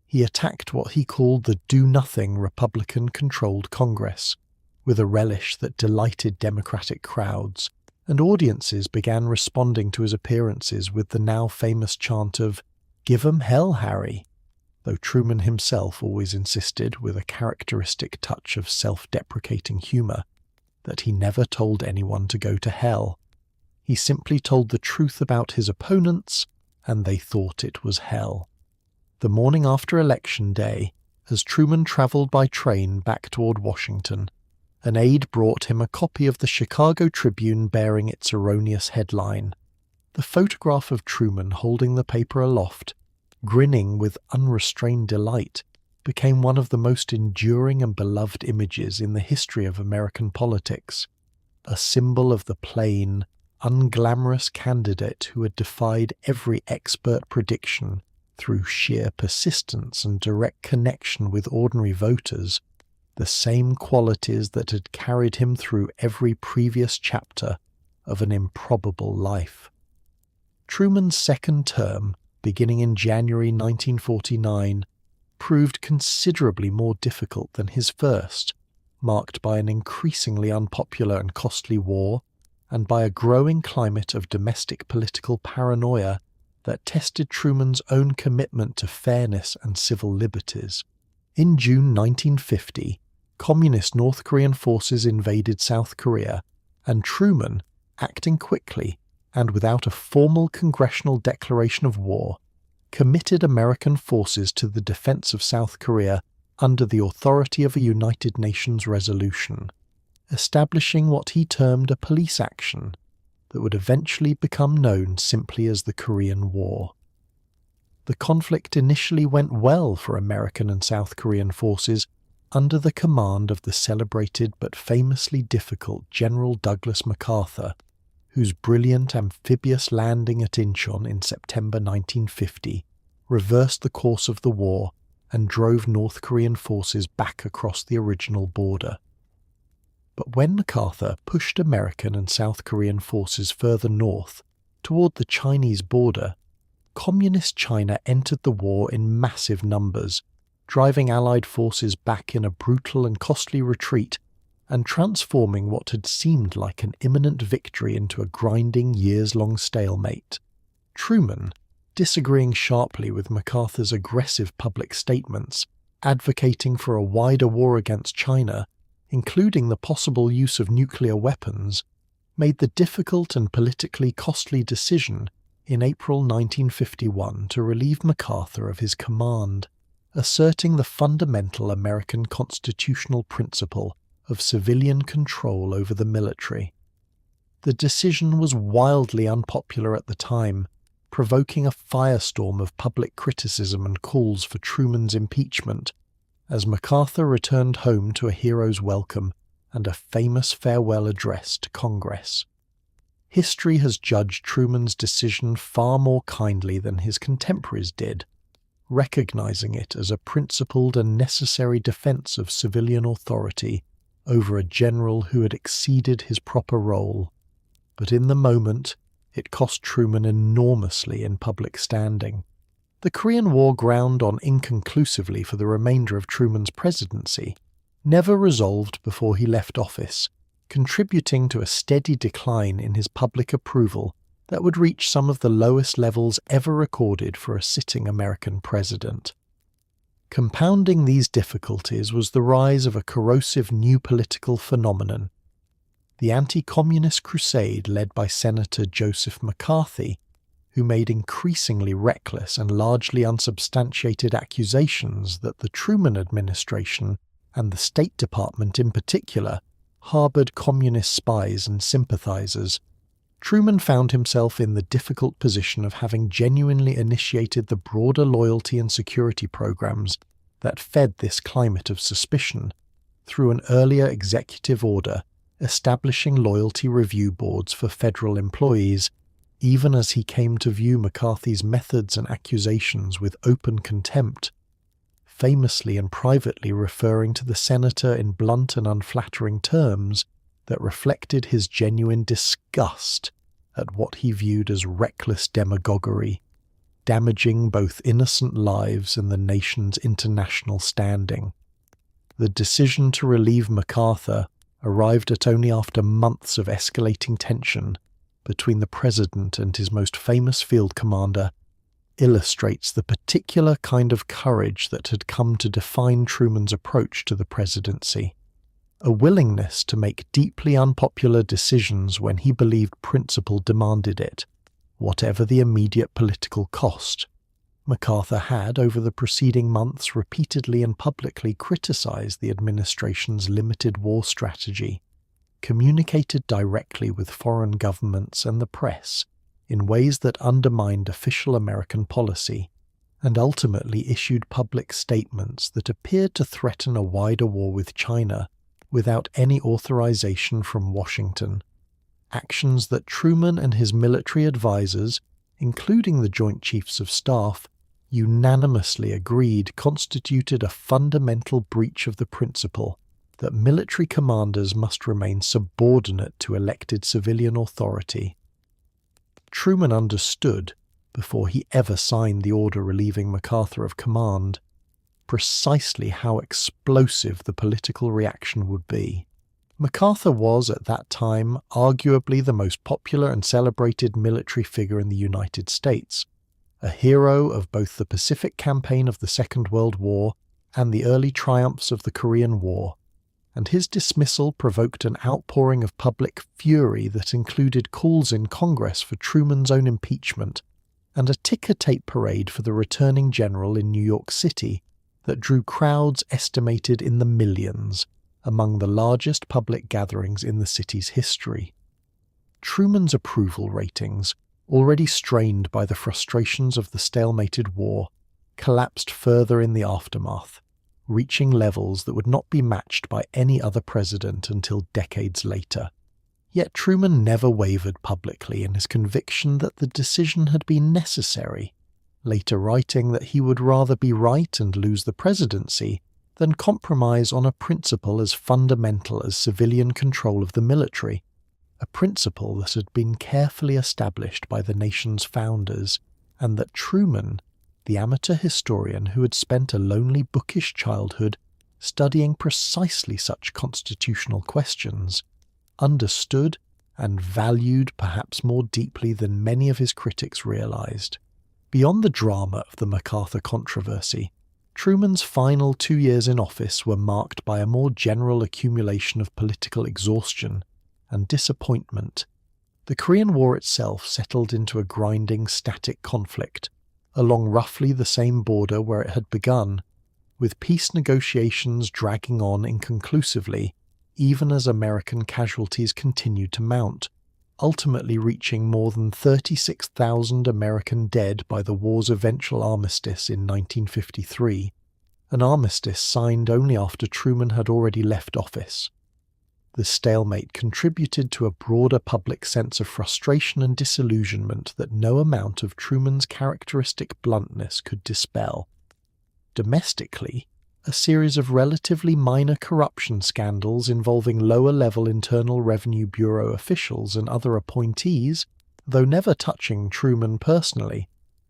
He attacked what he called the do-nothing Republican-controlled Congress, with a relish that delighted Democratic crowds, and audiences began responding to his appearances with the now famous chant of "Give 'em hell, Harry," though Truman himself always insisted, with a characteristic touch of self-deprecating humour, that he never told anyone to go to hell. He simply told the truth about his opponents, and they thought it was hell. The morning after Election Day, as Truman travelled by train back toward Washington, an aide brought him a copy of the Chicago Tribune bearing its erroneous headline. The photograph of Truman holding the paper aloft, grinning with unrestrained delight, became one of the most enduring and beloved images in the history of American politics, a symbol of the plain, unglamorous candidate who had defied every expert prediction through sheer persistence and direct connection with ordinary voters, the same qualities that had carried him through every previous chapter of an improbable life. Truman's second term, beginning in January 1949, proved considerably more difficult than his first, marked by an increasingly unpopular and costly war, and by a growing climate of domestic political paranoia that tested Truman's own commitment to fairness and civil liberties. In June 1950, Communist North Korean forces invaded South Korea, and Truman, acting quickly and without a formal congressional declaration of war, committed American forces to the defense of South Korea under the authority of a United Nations resolution, establishing what he termed a police action that would eventually become known simply as the Korean War. The conflict initially went well for American and South Korean forces under the command of the celebrated but famously difficult General Douglas MacArthur, whose brilliant amphibious landing at Incheon in September 1950 reversed the course of the war and drove North Korean forces back across the original border. But when MacArthur pushed American and South Korean forces further north, toward the Chinese border, Communist China entered the war in massive numbers, driving Allied forces back in a brutal and costly retreat and transforming what had seemed like an imminent victory into a grinding years-long stalemate. Truman, disagreeing sharply with MacArthur's aggressive public statements, advocating for a wider war against China, including the possible use of nuclear weapons, made the difficult and politically costly decision in April 1951 to relieve MacArthur of his command, asserting the fundamental American constitutional principle of civilian control over the military. The decision was wildly unpopular at the time, provoking a firestorm of public criticism and calls for Truman's impeachment, as MacArthur returned home to a hero's welcome and a famous farewell address to Congress. history has judged Truman's decision far more kindly than his contemporaries did, recognizing it as a principled and necessary defense of civilian authority over a general who had exceeded his proper role. But in the moment, it cost Truman enormously in public standing. The Korean War ground on inconclusively for the remainder of Truman's presidency, never resolved before he left office, contributing to a steady decline in his public approval that would reach some of the lowest levels ever recorded for a sitting American president. Compounding these difficulties was the rise of a corrosive new political phenomenon. The anti-communist crusade led by Senator Joseph McCarthy, who made increasingly reckless and largely unsubstantiated accusations that the Truman administration, and the State Department in particular, harbored communist spies and sympathizers. Truman found himself in the difficult position of having genuinely initiated the broader loyalty and security programs that fed this climate of suspicion through an earlier executive order establishing loyalty review boards for federal employees, even as he came to view McCarthy's methods and accusations with open contempt, famously and privately referring to the senator in blunt and unflattering terms that reflected his genuine disgust at what he viewed as reckless demagoguery, damaging both innocent lives and the nation's international standing. The decision to relieve MacArthur arrived at only after months of escalating tension between the president and his most famous field commander, illustrates the particular kind of courage that had come to define Truman's approach to the presidency. A willingness to make deeply unpopular decisions when he believed principle demanded it, whatever the immediate political cost. MacArthur had, over the preceding months, repeatedly and publicly criticized the administration's limited war strategy, communicated directly with foreign governments and the press in ways that undermined official American policy, and ultimately issued public statements that appeared to threaten a wider war with China without any authorization from Washington. Actions that Truman and his military advisers, including the Joint Chiefs of Staff, unanimously agreed constituted a fundamental breach of the principle that military commanders must remain subordinate to elected civilian authority. Truman understood, before he ever signed the order relieving MacArthur of command, precisely how explosive the political reaction would be. MacArthur was, at that time, arguably the most popular and celebrated military figure in the United States, a hero of both the Pacific Campaign of the Second World War and the early triumphs of the Korean War, and his dismissal provoked an outpouring of public fury that included calls in Congress for Truman's own impeachment and a ticker-tape parade for the returning general in New York City that drew crowds estimated in the millions, among the largest public gatherings in the city's history. Truman's approval ratings, already strained by the frustrations of the stalemated war, collapsed further in the aftermath, reaching levels that would not be matched by any other president until decades later. Yet Truman never wavered publicly in his conviction that the decision had been necessary, later writing that he would rather be right and lose the presidency than compromise on a principle as fundamental as civilian control of the military, a principle that had been carefully established by the nation's founders, and that Truman, the amateur historian who had spent a lonely bookish childhood studying precisely such constitutional questions, understood and valued perhaps more deeply than many of his critics realized. Beyond the drama of the MacArthur controversy, Truman's final 2 years in office were marked by a more general accumulation of political exhaustion and disappointment. The Korean War itself settled into a grinding, static conflict, along roughly the same border where it had begun, with peace negotiations dragging on inconclusively, even as American casualties continued to mount, ultimately reaching more than 36,000 American dead by the war's eventual armistice in 1953, an armistice signed only after Truman had already left office. The stalemate contributed to a broader public sense of frustration and disillusionment that no amount of Truman's characteristic bluntness could dispel. Domestically, a series of relatively minor corruption scandals involving lower-level Internal Revenue Bureau officials and other appointees, though never touching Truman personally,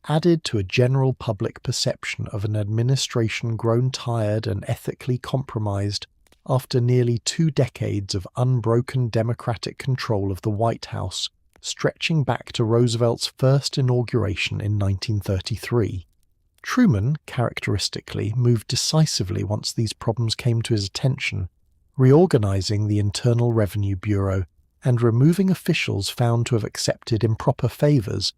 added to a general public perception of an administration grown tired and ethically compromised after nearly 2 decades of unbroken Democratic control of the White House, stretching back to Roosevelt's first inauguration in 1933. Truman, characteristically, moved decisively once these problems came to his attention, reorganizing the Internal Revenue Bureau and removing officials found to have accepted improper favors.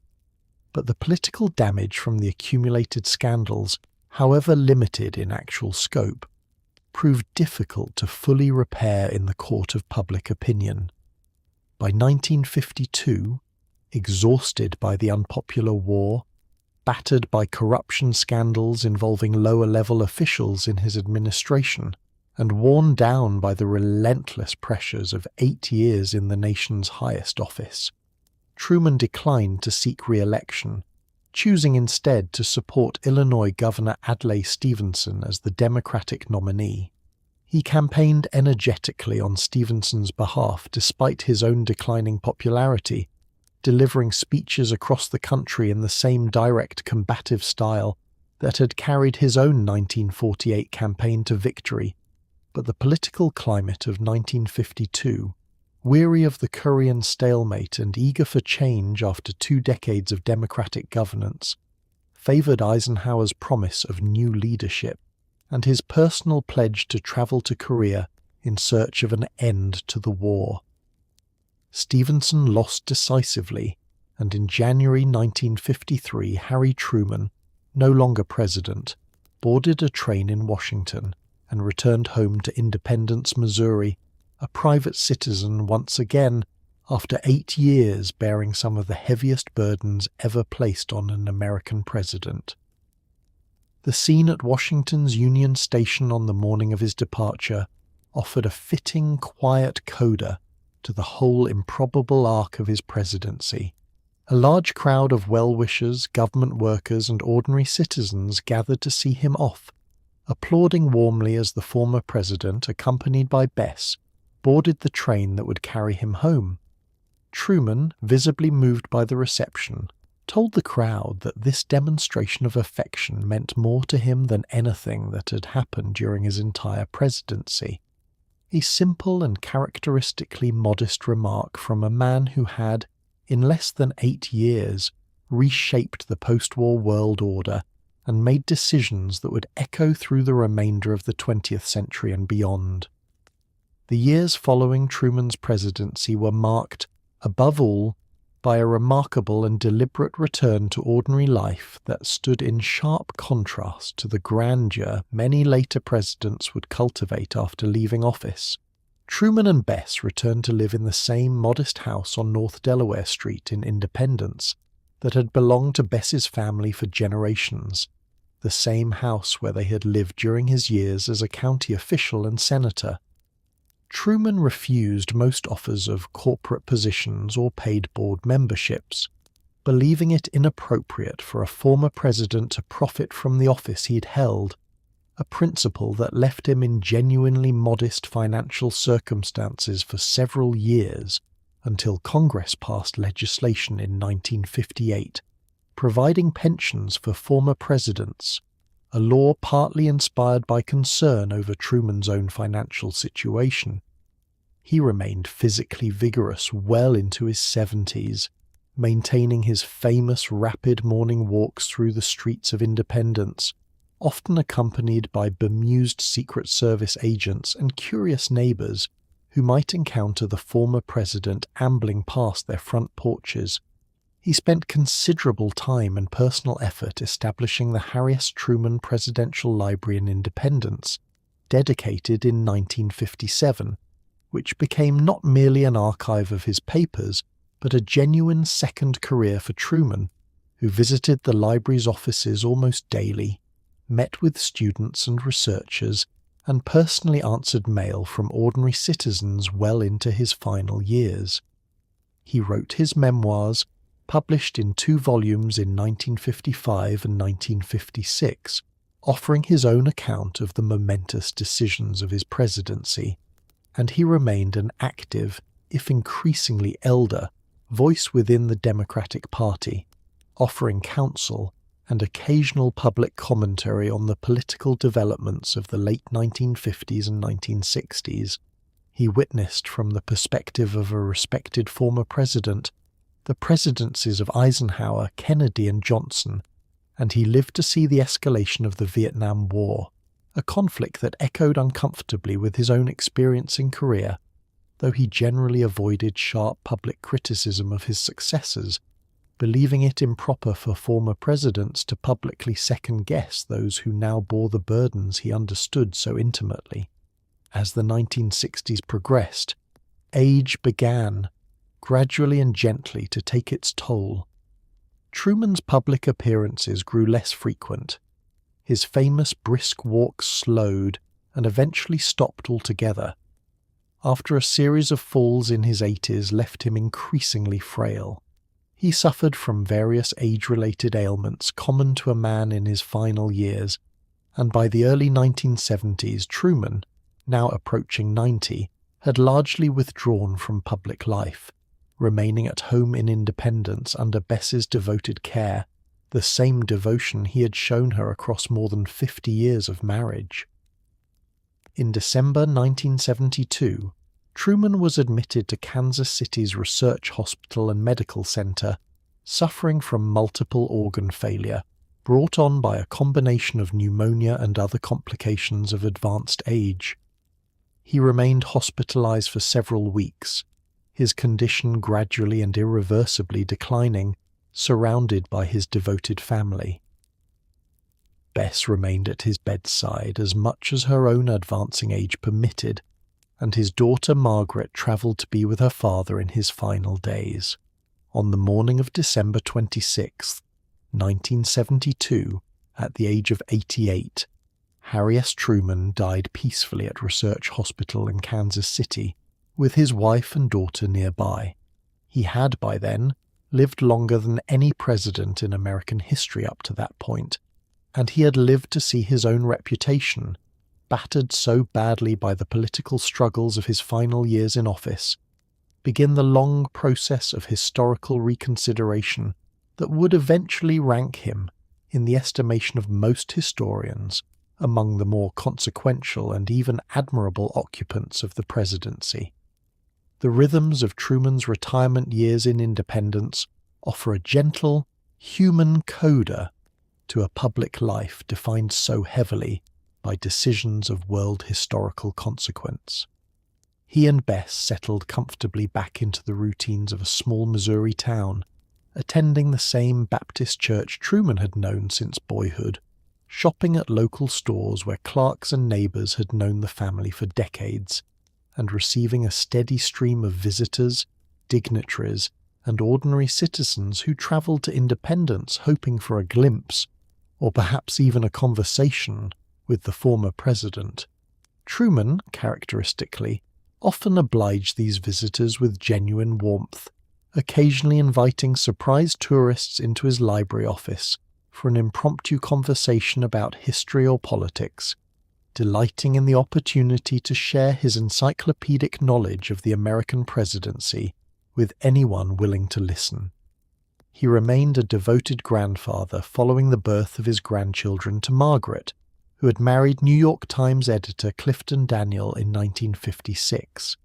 But the political damage from the accumulated scandals, however limited in actual scope, proved difficult to fully repair in the court of public opinion. By 1952, exhausted by the unpopular war, battered by corruption scandals involving lower-level officials in his administration, and worn down by the relentless pressures of 8 years in the nation's highest office, Truman declined to seek re-election, choosing instead to support Illinois Governor Adlai Stevenson as the Democratic nominee. He campaigned energetically on Stevenson's behalf despite his own declining popularity, delivering speeches across the country in the same direct combative style that had carried his own 1948 campaign to victory. But the political climate of 1952, weary of the Korean stalemate and eager for change after 2 decades of Democratic governance, favored Eisenhower's promise of new leadership and his personal pledge to travel to Korea in search of an end to the war. Stevenson lost decisively, and in January 1953 Harry Truman, no longer president, boarded a train in Washington and returned home to Independence, Missouri, a private citizen once again after 8 years bearing some of the heaviest burdens ever placed on an American president. The scene at Washington's Union Station on the morning of his departure offered a fitting, quiet coda to the whole improbable arc of his presidency. A large crowd of well-wishers, government workers, and ordinary citizens gathered to see him off, applauding warmly as the former president, accompanied by Bess, boarded the train that would carry him home. Truman, visibly moved by the reception, told the crowd that this demonstration of affection meant more to him than anything that had happened during his entire presidency. A simple and characteristically modest remark from a man who had, in less than 8 years, reshaped the post-war world order and made decisions that would echo through the remainder of the 20th century and beyond. The years following Truman's presidency were marked, above all, by a remarkable and deliberate return to ordinary life that stood in sharp contrast to the grandeur many later presidents would cultivate after leaving office. Truman and Bess returned to live in the same modest house on North Delaware Street in Independence that had belonged to Bess's family for generations, the same house where they had lived during his years as a county official and senator. Truman refused most offers of corporate positions or paid board memberships, believing it inappropriate for a former president to profit from the office he'd held, a principle that left him in genuinely modest financial circumstances for several years until Congress passed legislation in 1958, providing pensions for former presidents, a law partly inspired by concern over Truman's own financial situation. He remained physically vigorous well into his 70s, maintaining his famous rapid morning walks through the streets of Independence, often accompanied by bemused Secret Service agents and curious neighbors who might encounter the former president ambling past their front porches. He spent considerable time and personal effort establishing the Harris Truman Presidential Library in Independence, dedicated in 1957, which became not merely an archive of his papers, but a genuine second career for Truman, who visited the library's offices almost daily, met with students and researchers, and personally answered mail from ordinary citizens well into his final years. He wrote his memoirs, published in 2 volumes in 1955 and 1956, offering his own account of the momentous decisions of his presidency, and he remained an active, if increasingly elder, voice within the Democratic Party, offering counsel and occasional public commentary on the political developments of the late 1950s and 1960s. He witnessed from the perspective of a respected former president the presidencies of Eisenhower, Kennedy and Johnson, and he lived to see the escalation of the Vietnam War, a conflict that echoed uncomfortably with his own experience in Korea, though he generally avoided sharp public criticism of his successors, believing it improper for former presidents to publicly second-guess those who now bore the burdens he understood so intimately. As the 1960s progressed, age began, gradually and gently, to take its toll. Truman's public appearances grew less frequent. His famous brisk walks slowed and eventually stopped altogether, after a series of falls in his 80s left him increasingly frail. He suffered from various age-related ailments common to a man in his final years, and by the early 1970s Truman, now approaching 90, had largely withdrawn from public life, remaining at home in Independence under Bess's devoted care, the same devotion he had shown her across more than 50 years of marriage. In December 1972, Truman was admitted to Kansas City's Research Hospital and Medical Center, suffering from multiple organ failure, brought on by a combination of pneumonia and other complications of advanced age. He remained hospitalized for several weeks, his condition gradually and irreversibly declining, surrounded by his devoted family. Bess remained at his bedside as much as her own advancing age permitted, and his daughter Margaret travelled to be with her father in his final days. On the morning of December 26, 1972, at the age of 88, Harry S. Truman died peacefully at Research Hospital in Kansas City, with his wife and daughter nearby. He had, by then, lived longer than any president in American history up to that point, and he had lived to see his own reputation, battered so badly by the political struggles of his final years in office, begin the long process of historical reconsideration that would eventually rank him, in the estimation of most historians, among the more consequential and even admirable occupants of the presidency. The rhythms of Truman's retirement years in Independence offer a gentle, human coda to a public life defined so heavily by decisions of world historical consequence. He and Bess settled comfortably back into the routines of a small Missouri town, attending the same Baptist church Truman had known since boyhood, shopping at local stores where clerks and neighbors had known the family for decades, and receiving a steady stream of visitors, dignitaries, and ordinary citizens who traveled to Independence hoping for a glimpse, or perhaps even a conversation, with the former president. Truman, characteristically, often obliged these visitors with genuine warmth, occasionally inviting surprise tourists into his library office for an impromptu conversation about history or politics, delighting in the opportunity to share his encyclopedic knowledge of the American presidency with anyone willing to listen. He remained a devoted grandfather following the birth of his grandchildren to Margaret, who had married New York Times editor Clifton Daniel in 1956,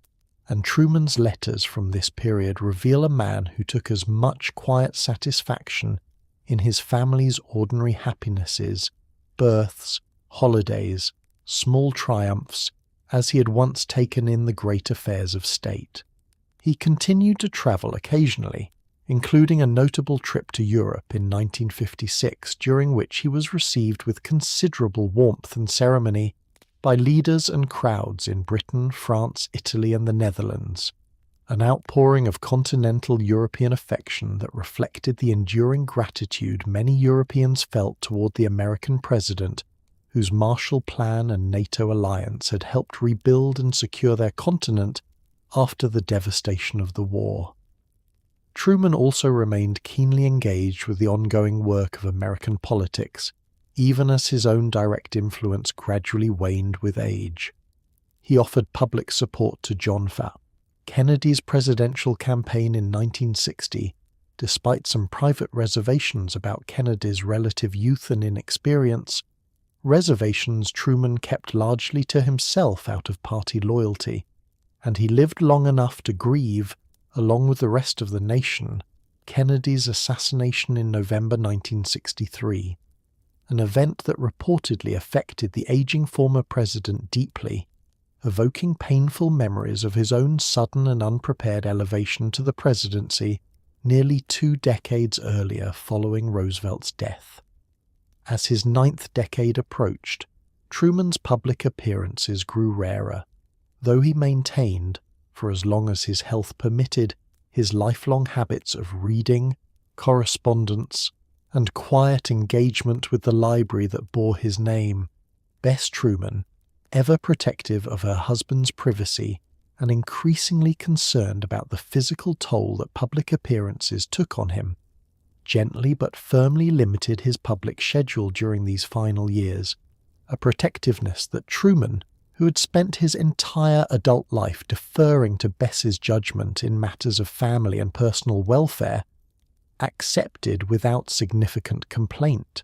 and Truman's letters from this period reveal a man who took as much quiet satisfaction in his family's ordinary happinesses, births, holidays, small triumphs, as he had once taken in the great affairs of state. He continued to travel occasionally, including a notable trip to Europe in 1956, during which he was received with considerable warmth and ceremony by leaders and crowds in Britain, France, Italy, and the Netherlands, an outpouring of continental European affection that reflected the enduring gratitude many Europeans felt toward the American president, whose Marshall Plan and NATO alliance had helped rebuild and secure their continent after the devastation of the war. Truman also remained keenly engaged with the ongoing work of American politics, even as his own direct influence gradually waned with age. He offered public support to John F. Kennedy's presidential campaign in 1960, despite some private reservations about Kennedy's relative youth and inexperience, reservations Truman kept largely to himself out of party loyalty, and he lived long enough to grieve, along with the rest of the nation, Kennedy's assassination in November 1963, an event that reportedly affected the aging former president deeply, evoking painful memories of his own sudden and unprepared elevation to the presidency nearly 2 decades earlier following Roosevelt's death. As his 9th decade approached, Truman's public appearances grew rarer, though he maintained, for as long as his health permitted, his lifelong habits of reading, correspondence, and quiet engagement with the library that bore his name. Bess Truman, ever protective of her husband's privacy and increasingly concerned about the physical toll that public appearances took on him, gently but firmly limited his public schedule during these final years, a protectiveness that Truman, who had spent his entire adult life deferring to Bess's judgment in matters of family and personal welfare, accepted without significant complaint.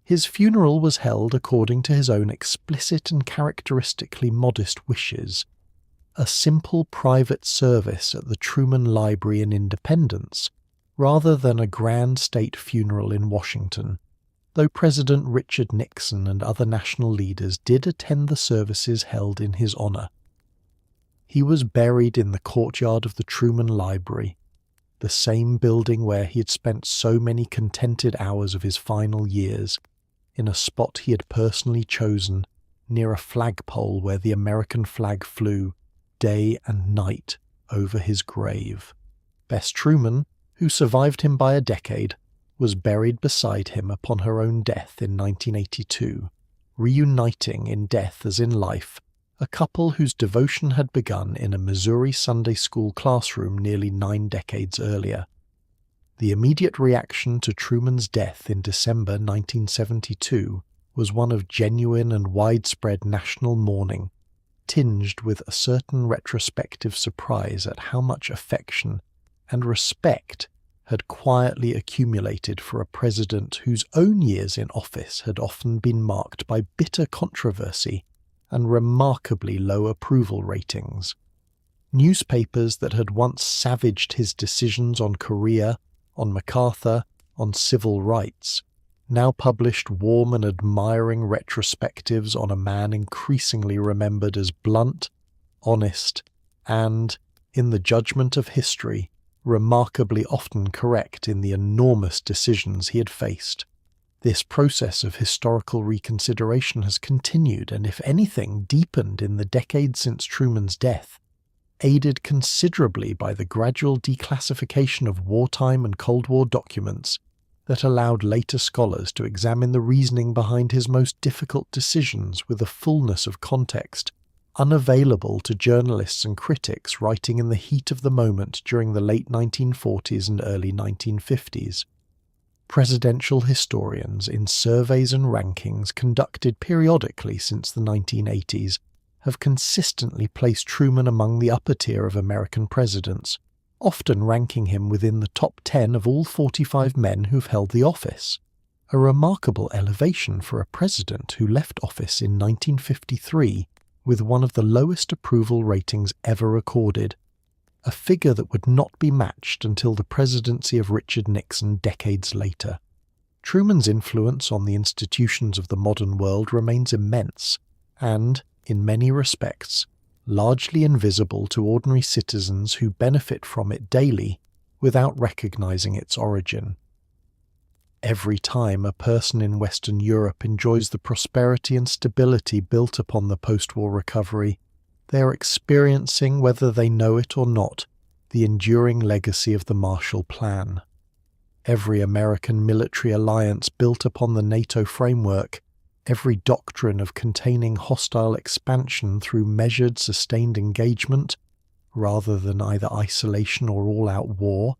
His funeral was held according to his own explicit and characteristically modest wishes, a simple private service at the Truman Library in Independence, rather than a grand state funeral in Washington, though President Richard Nixon and other national leaders did attend the services held in his honor. He was buried in the courtyard of the Truman Library, the same building where he had spent so many contented hours of his final years, in a spot he had personally chosen, near a flagpole where the American flag flew, day and night, over his grave. Bess Truman, who survived him by a decade, was buried beside him upon her own death in 1982, reuniting in death as in life a couple whose devotion had begun in a Missouri Sunday school classroom nearly 9 decades earlier. The immediate reaction to Truman's death in December 1972 was one of genuine and widespread national mourning, tinged with a certain retrospective surprise at how much affection and respect had quietly accumulated for a president whose own years in office had often been marked by bitter controversy and remarkably low approval ratings. Newspapers that had once savaged his decisions on Korea, on MacArthur, on civil rights, now published warm and admiring retrospectives on a man increasingly remembered as blunt, honest, and, in the judgment of history, remarkably often correct in the enormous decisions he had faced. This process of historical reconsideration has continued and, if anything, deepened in the decades since Truman's death, aided considerably by the gradual declassification of wartime and Cold War documents that allowed later scholars to examine the reasoning behind his most difficult decisions with a fullness of context unavailable to journalists and critics writing in the heat of the moment during the late 1940s and early 1950s. Presidential historians, in surveys and rankings conducted periodically since the 1980s, have consistently placed Truman among the upper tier of American presidents, often ranking him within the top 10 of all 45 men who've held the office, a remarkable elevation for a president who left office in 1953 with one of the lowest approval ratings ever recorded, a figure that would not be matched until the presidency of Richard Nixon decades later. Truman's influence on the institutions of the modern world remains immense and, in many respects, largely invisible to ordinary citizens who benefit from it daily without recognizing its origin. Every time a person in Western Europe enjoys the prosperity and stability built upon the post-war recovery, they are experiencing, whether they know it or not, the enduring legacy of the Marshall Plan. Every American military alliance built upon the NATO framework, every doctrine of containing hostile expansion through measured, sustained engagement, rather than either isolation or all-out war,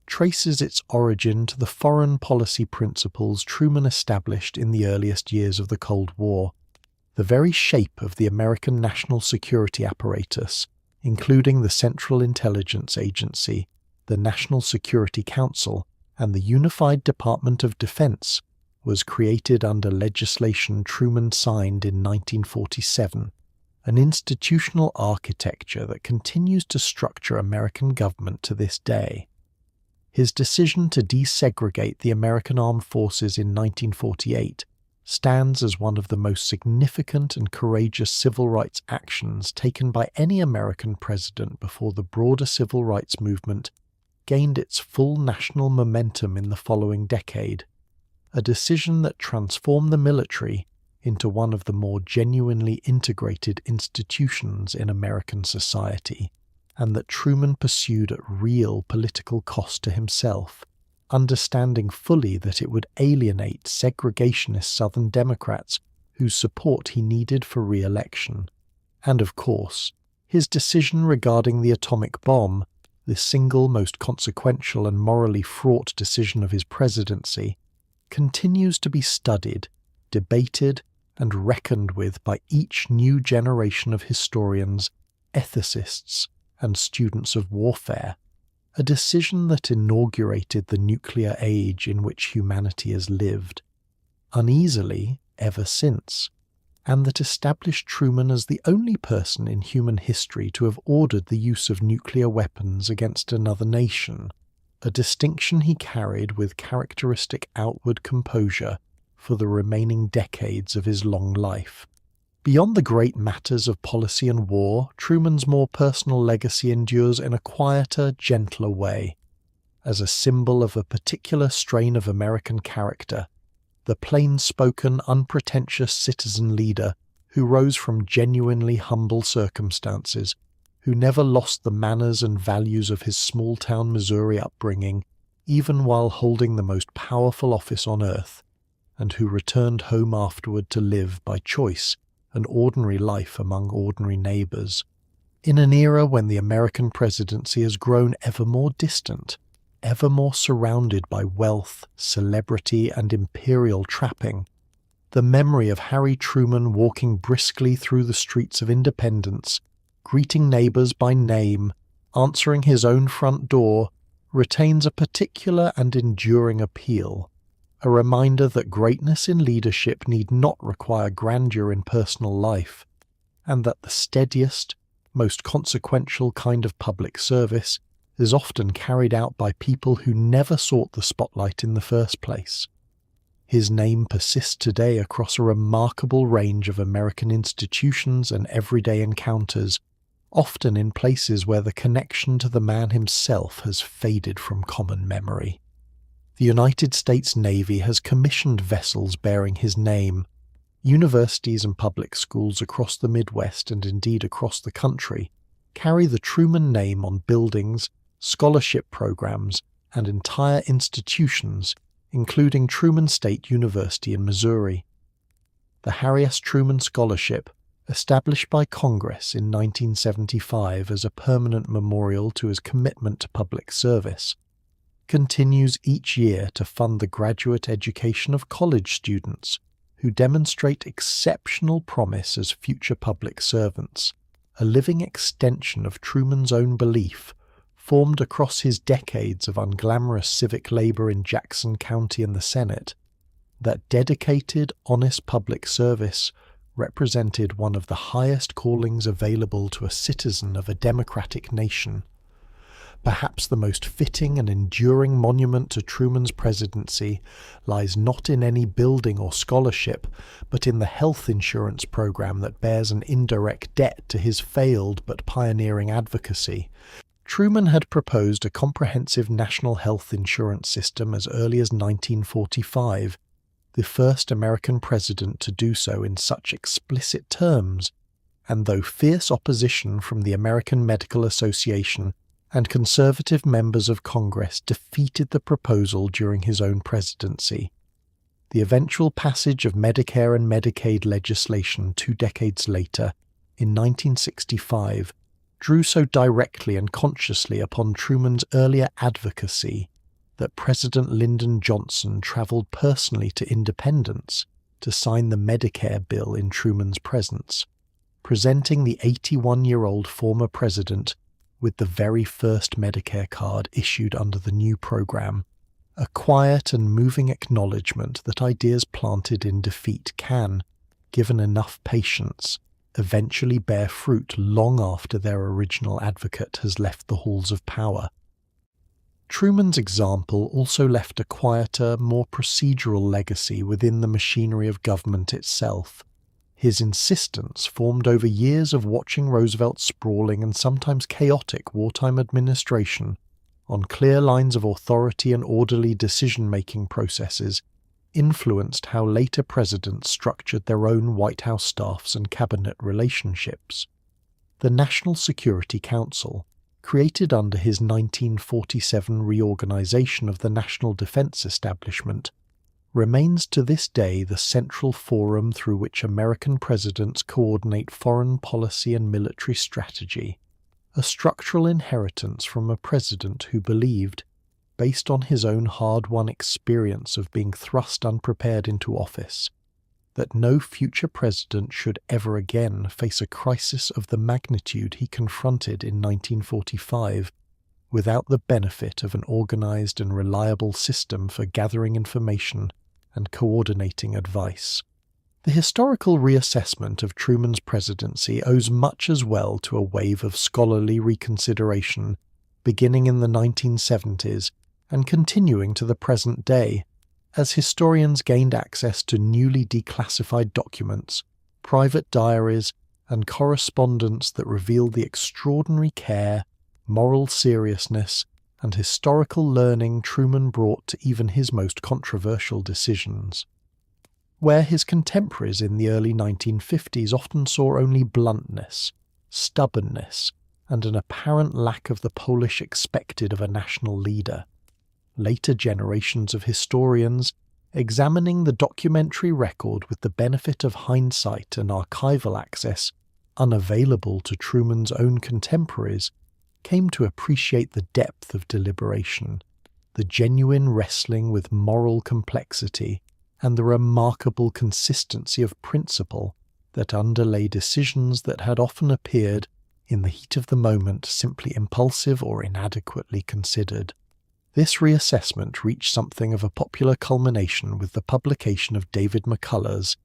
traces its origin to the foreign policy principles Truman established in the earliest years of the Cold War. The very shape of the American national security apparatus, including the Central Intelligence Agency, the National Security Council, and the Unified Department of Defense, was created under legislation Truman signed in 1947, an institutional architecture that continues to structure American government to this day. His decision to desegregate the American armed forces in 1948 stands as one of the most significant and courageous civil rights actions taken by any American president before the broader civil rights movement gained its full national momentum in the following decade, a decision that transformed the military into one of the more genuinely integrated institutions in American society, and that Truman pursued at real political cost to himself, understanding fully that it would alienate segregationist Southern Democrats whose support he needed for re-election. And of course, his decision regarding the atomic bomb, the single most consequential and morally fraught decision of his presidency, continues to be studied, debated, and reckoned with by each new generation of historians, ethicists, and students of warfare, a decision that inaugurated the nuclear age in which humanity has lived, uneasily ever since, and that established Truman as the only person in human history to have ordered the use of nuclear weapons against another nation, a distinction he carried with characteristic outward composure for the remaining decades of his long life. Beyond the great matters of policy and war, Truman's more personal legacy endures in a quieter, gentler way, as a symbol of a particular strain of American character, the plain-spoken, unpretentious citizen leader who rose from genuinely humble circumstances, who never lost the manners and values of his small-town Missouri upbringing, even while holding the most powerful office on earth, and who returned home afterward to live, by choice, an ordinary life among ordinary neighbors. In an era when the American presidency has grown ever more distant, ever more surrounded by wealth, celebrity, and imperial trapping, the memory of Harry Truman walking briskly through the streets of Independence, greeting neighbors by name, answering his own front door, retains a particular and enduring appeal, a reminder that greatness in leadership need not require grandeur in personal life, and that the steadiest, most consequential kind of public service is often carried out by people who never sought the spotlight in the first place. His name persists today across a remarkable range of American institutions and everyday encounters, often in places where the connection to the man himself has faded from common memory. The United States Navy has commissioned vessels bearing his name. Universities and public schools across the Midwest and indeed across the country carry the Truman name on buildings, scholarship programs, and entire institutions, including Truman State University in Missouri. The Harry S. Truman Scholarship, established by Congress in 1975 as a permanent memorial to his commitment to public service, continues each year to fund the graduate education of college students who demonstrate exceptional promise as future public servants, a living extension of Truman's own belief, formed across his decades of unglamorous civic labor in Jackson County and the Senate, that dedicated, honest public service represented one of the highest callings available to a citizen of a democratic nation. Perhaps the most fitting and enduring monument to Truman's presidency lies not in any building or scholarship, but in the health insurance program that bears an indirect debt to his failed but pioneering advocacy. Truman had proposed a comprehensive national health insurance system as early as 1945, the first American president to do so in such explicit terms, and though fierce opposition from the American Medical Association and conservative members of Congress defeated the proposal during his own presidency, The eventual passage of Medicare and Medicaid legislation 2 decades later, in 1965, drew so directly and consciously upon Truman's earlier advocacy that President Lyndon Johnson travelled personally to Independence to sign the Medicare bill in Truman's presence, presenting the 81-year-old former president with the very first Medicare card issued under the new program, a quiet and moving acknowledgement that ideas planted in defeat can, given enough patience, eventually bear fruit long after their original advocate has left the halls of power. Truman's example also left a quieter, more procedural legacy within the machinery of government itself. His insistence, formed over years of watching Roosevelt's sprawling and sometimes chaotic wartime administration, on clear lines of authority and orderly decision-making processes, influenced how later presidents structured their own White House staffs and cabinet relationships. The National Security Council, created under his 1947 reorganization of the national defense establishment, remains to this day the central forum through which American presidents coordinate foreign policy and military strategy, a structural inheritance from a president who believed, based on his own hard-won experience of being thrust unprepared into office, that no future president should ever again face a crisis of the magnitude he confronted in 1945 without the benefit of an organized and reliable system for gathering information and coordinating advice. The historical reassessment of Truman's presidency owes much as well to a wave of scholarly reconsideration beginning in the 1970s and continuing to the present day, as historians gained access to newly declassified documents, private diaries, and correspondence that revealed the extraordinary care, moral seriousness, and historical learning Truman brought to even his most controversial decisions. Where his contemporaries in the early 1950s often saw only bluntness, stubbornness, and an apparent lack of the polish expected of a national leader, later generations of historians, examining the documentary record with the benefit of hindsight and archival access unavailable to Truman's own contemporaries, came to appreciate the depth of deliberation, the genuine wrestling with moral complexity, and the remarkable consistency of principle that underlay decisions that had often appeared, in the heat of the moment, simply impulsive or inadequately considered. This reassessment reached something of a popular culmination with the publication of David McCullough's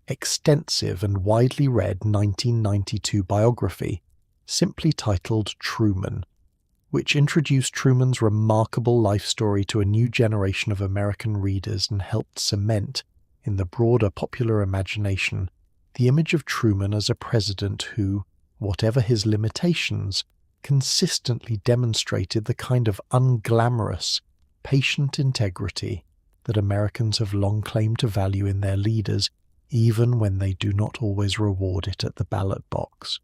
extensive and widely read 1992 biography, simply titled Truman, which introduced Truman's remarkable life story to a new generation of American readers and helped cement, in the broader popular imagination, the image of Truman as a president who, whatever his limitations, consistently demonstrated the kind of unglamorous, patient integrity that Americans have long claimed to value in their leaders, even when they do not always reward it at the ballot box.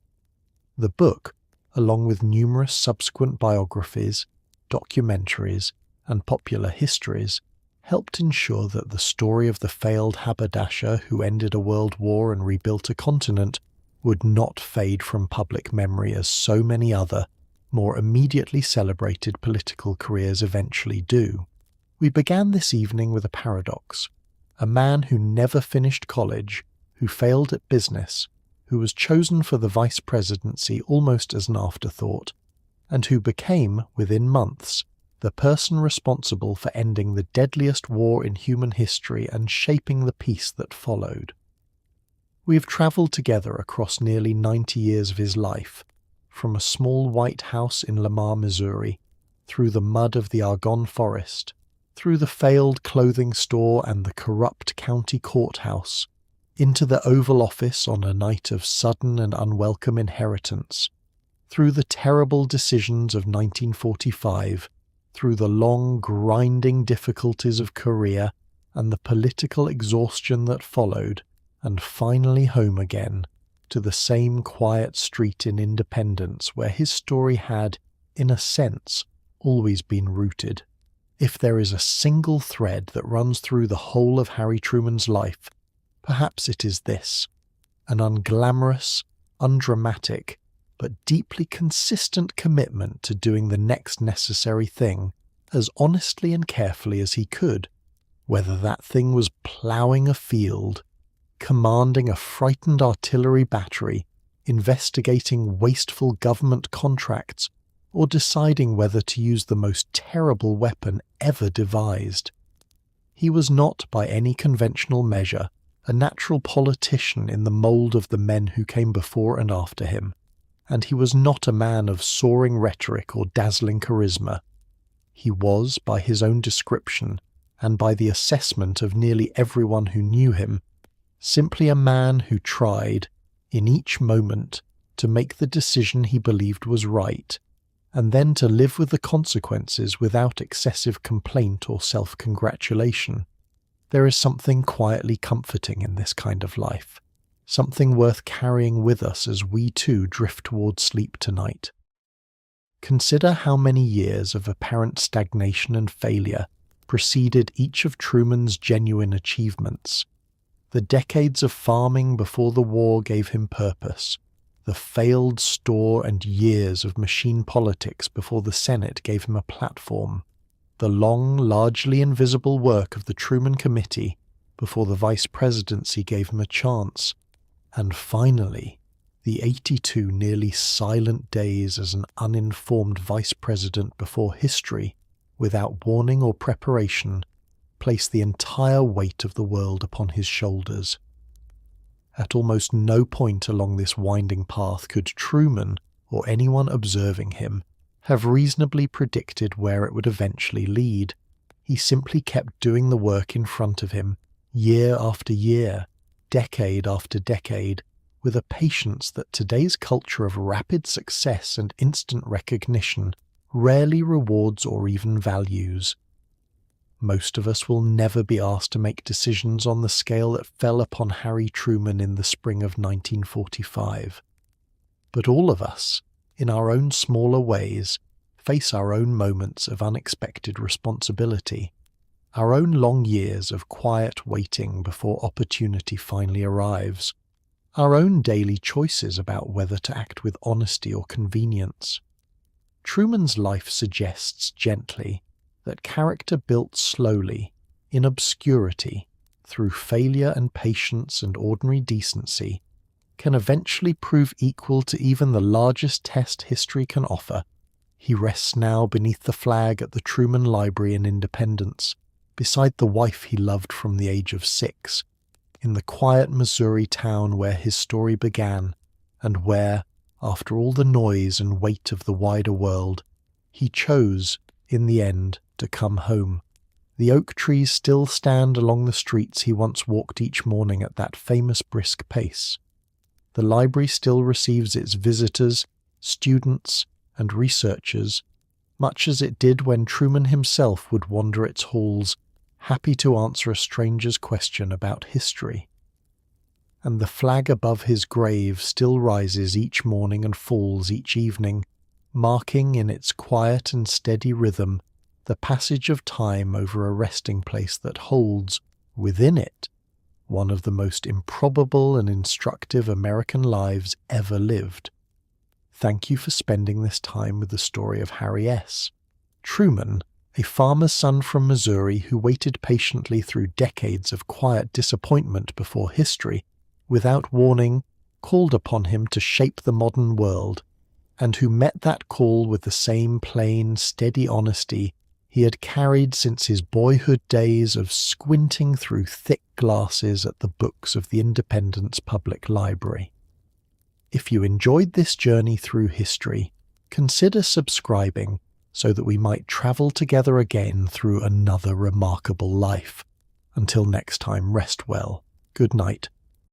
The book, along with numerous subsequent biographies, documentaries, and popular histories, helped ensure that the story of the failed haberdasher who ended a world war and rebuilt a continent would not fade from public memory as so many other, more immediately celebrated political careers eventually do. We began this evening with a paradox. A man who never finished college, who failed at business, who was chosen for the vice presidency almost as an afterthought, and who became, within months, the person responsible for ending the deadliest war in human history and shaping the peace that followed. We have travelled together across nearly 90 years of his life, from a small white house in Lamar, Missouri, through the mud of the Argonne Forest, through the failed clothing store and the corrupt county courthouse, into the Oval Office on a night of sudden and unwelcome inheritance, through the terrible decisions of 1945, through the long, grinding difficulties of Korea and the political exhaustion that followed, and finally home again, to the same quiet street in Independence where his story had, in a sense, always been rooted. If there is a single thread that runs through the whole of Harry Truman's life, perhaps it is this: an unglamorous, undramatic, but deeply consistent commitment to doing the next necessary thing as honestly and carefully as he could, whether that thing was ploughing a field, commanding a frightened artillery battery, investigating wasteful government contracts, or deciding whether to use the most terrible weapon ever devised. He was not, by any conventional measure, a natural politician in the mould of the men who came before and after him, and he was not a man of soaring rhetoric or dazzling charisma. He was, by his own description, and by the assessment of nearly everyone who knew him, simply a man who tried, in each moment, to make the decision he believed was right, and then to live with the consequences without excessive complaint or self-congratulation. There is something quietly comforting in this kind of life, something worth carrying with us as we too drift towards sleep tonight. Consider how many years of apparent stagnation and failure preceded each of Truman's genuine achievements. The decades of farming before the war gave him purpose, the failed store and years of machine politics before the Senate gave him a platform, the long, largely invisible work of the Truman Committee before the Vice Presidency gave him a chance, and finally, the 82 nearly silent days as an uninformed Vice President before history, without warning or preparation, placed the entire weight of the world upon his shoulders. At almost no point along this winding path could Truman, or anyone observing him, have reasonably predicted where it would eventually lead. He simply kept doing the work in front of him, year after year, decade after decade, with a patience that today's culture of rapid success and instant recognition rarely rewards or even values. Most of us will never be asked to make decisions on the scale that fell upon Harry Truman in the spring of 1945. But all of us, in our own smaller ways, face our own moments of unexpected responsibility, our own long years of quiet waiting before opportunity finally arrives, our own daily choices about whether to act with honesty or convenience. Truman's life suggests gently that character built slowly, in obscurity, through failure and patience and ordinary decency, can eventually prove equal to even the largest test history can offer. He rests now beneath the flag at the Truman Library in Independence, beside the wife he loved from the age of 6, in the quiet Missouri town where his story began, and where, after all the noise and weight of the wider world, he chose, in the end, to come home. The oak trees still stand along the streets he once walked each morning at that famous brisk pace. The library still receives its visitors, students, and researchers, much as it did when Truman himself would wander its halls, happy to answer a stranger's question about history. And the flag above his grave still rises each morning and falls each evening, marking in its quiet and steady rhythm the passage of time over a resting place that holds, within it, one of the most improbable and instructive American lives ever lived. Thank you for spending this time with the story of Harry S. Truman, a farmer's son from Missouri who waited patiently through decades of quiet disappointment before history, without warning, called upon him to shape the modern world, and who met that call with the same plain, steady honesty he had carried since his boyhood days of squinting through thick glasses at the books of the Independence Public Library. If you enjoyed this journey through history, consider subscribing so that we might travel together again through another remarkable life. Until next time, rest well. Good night.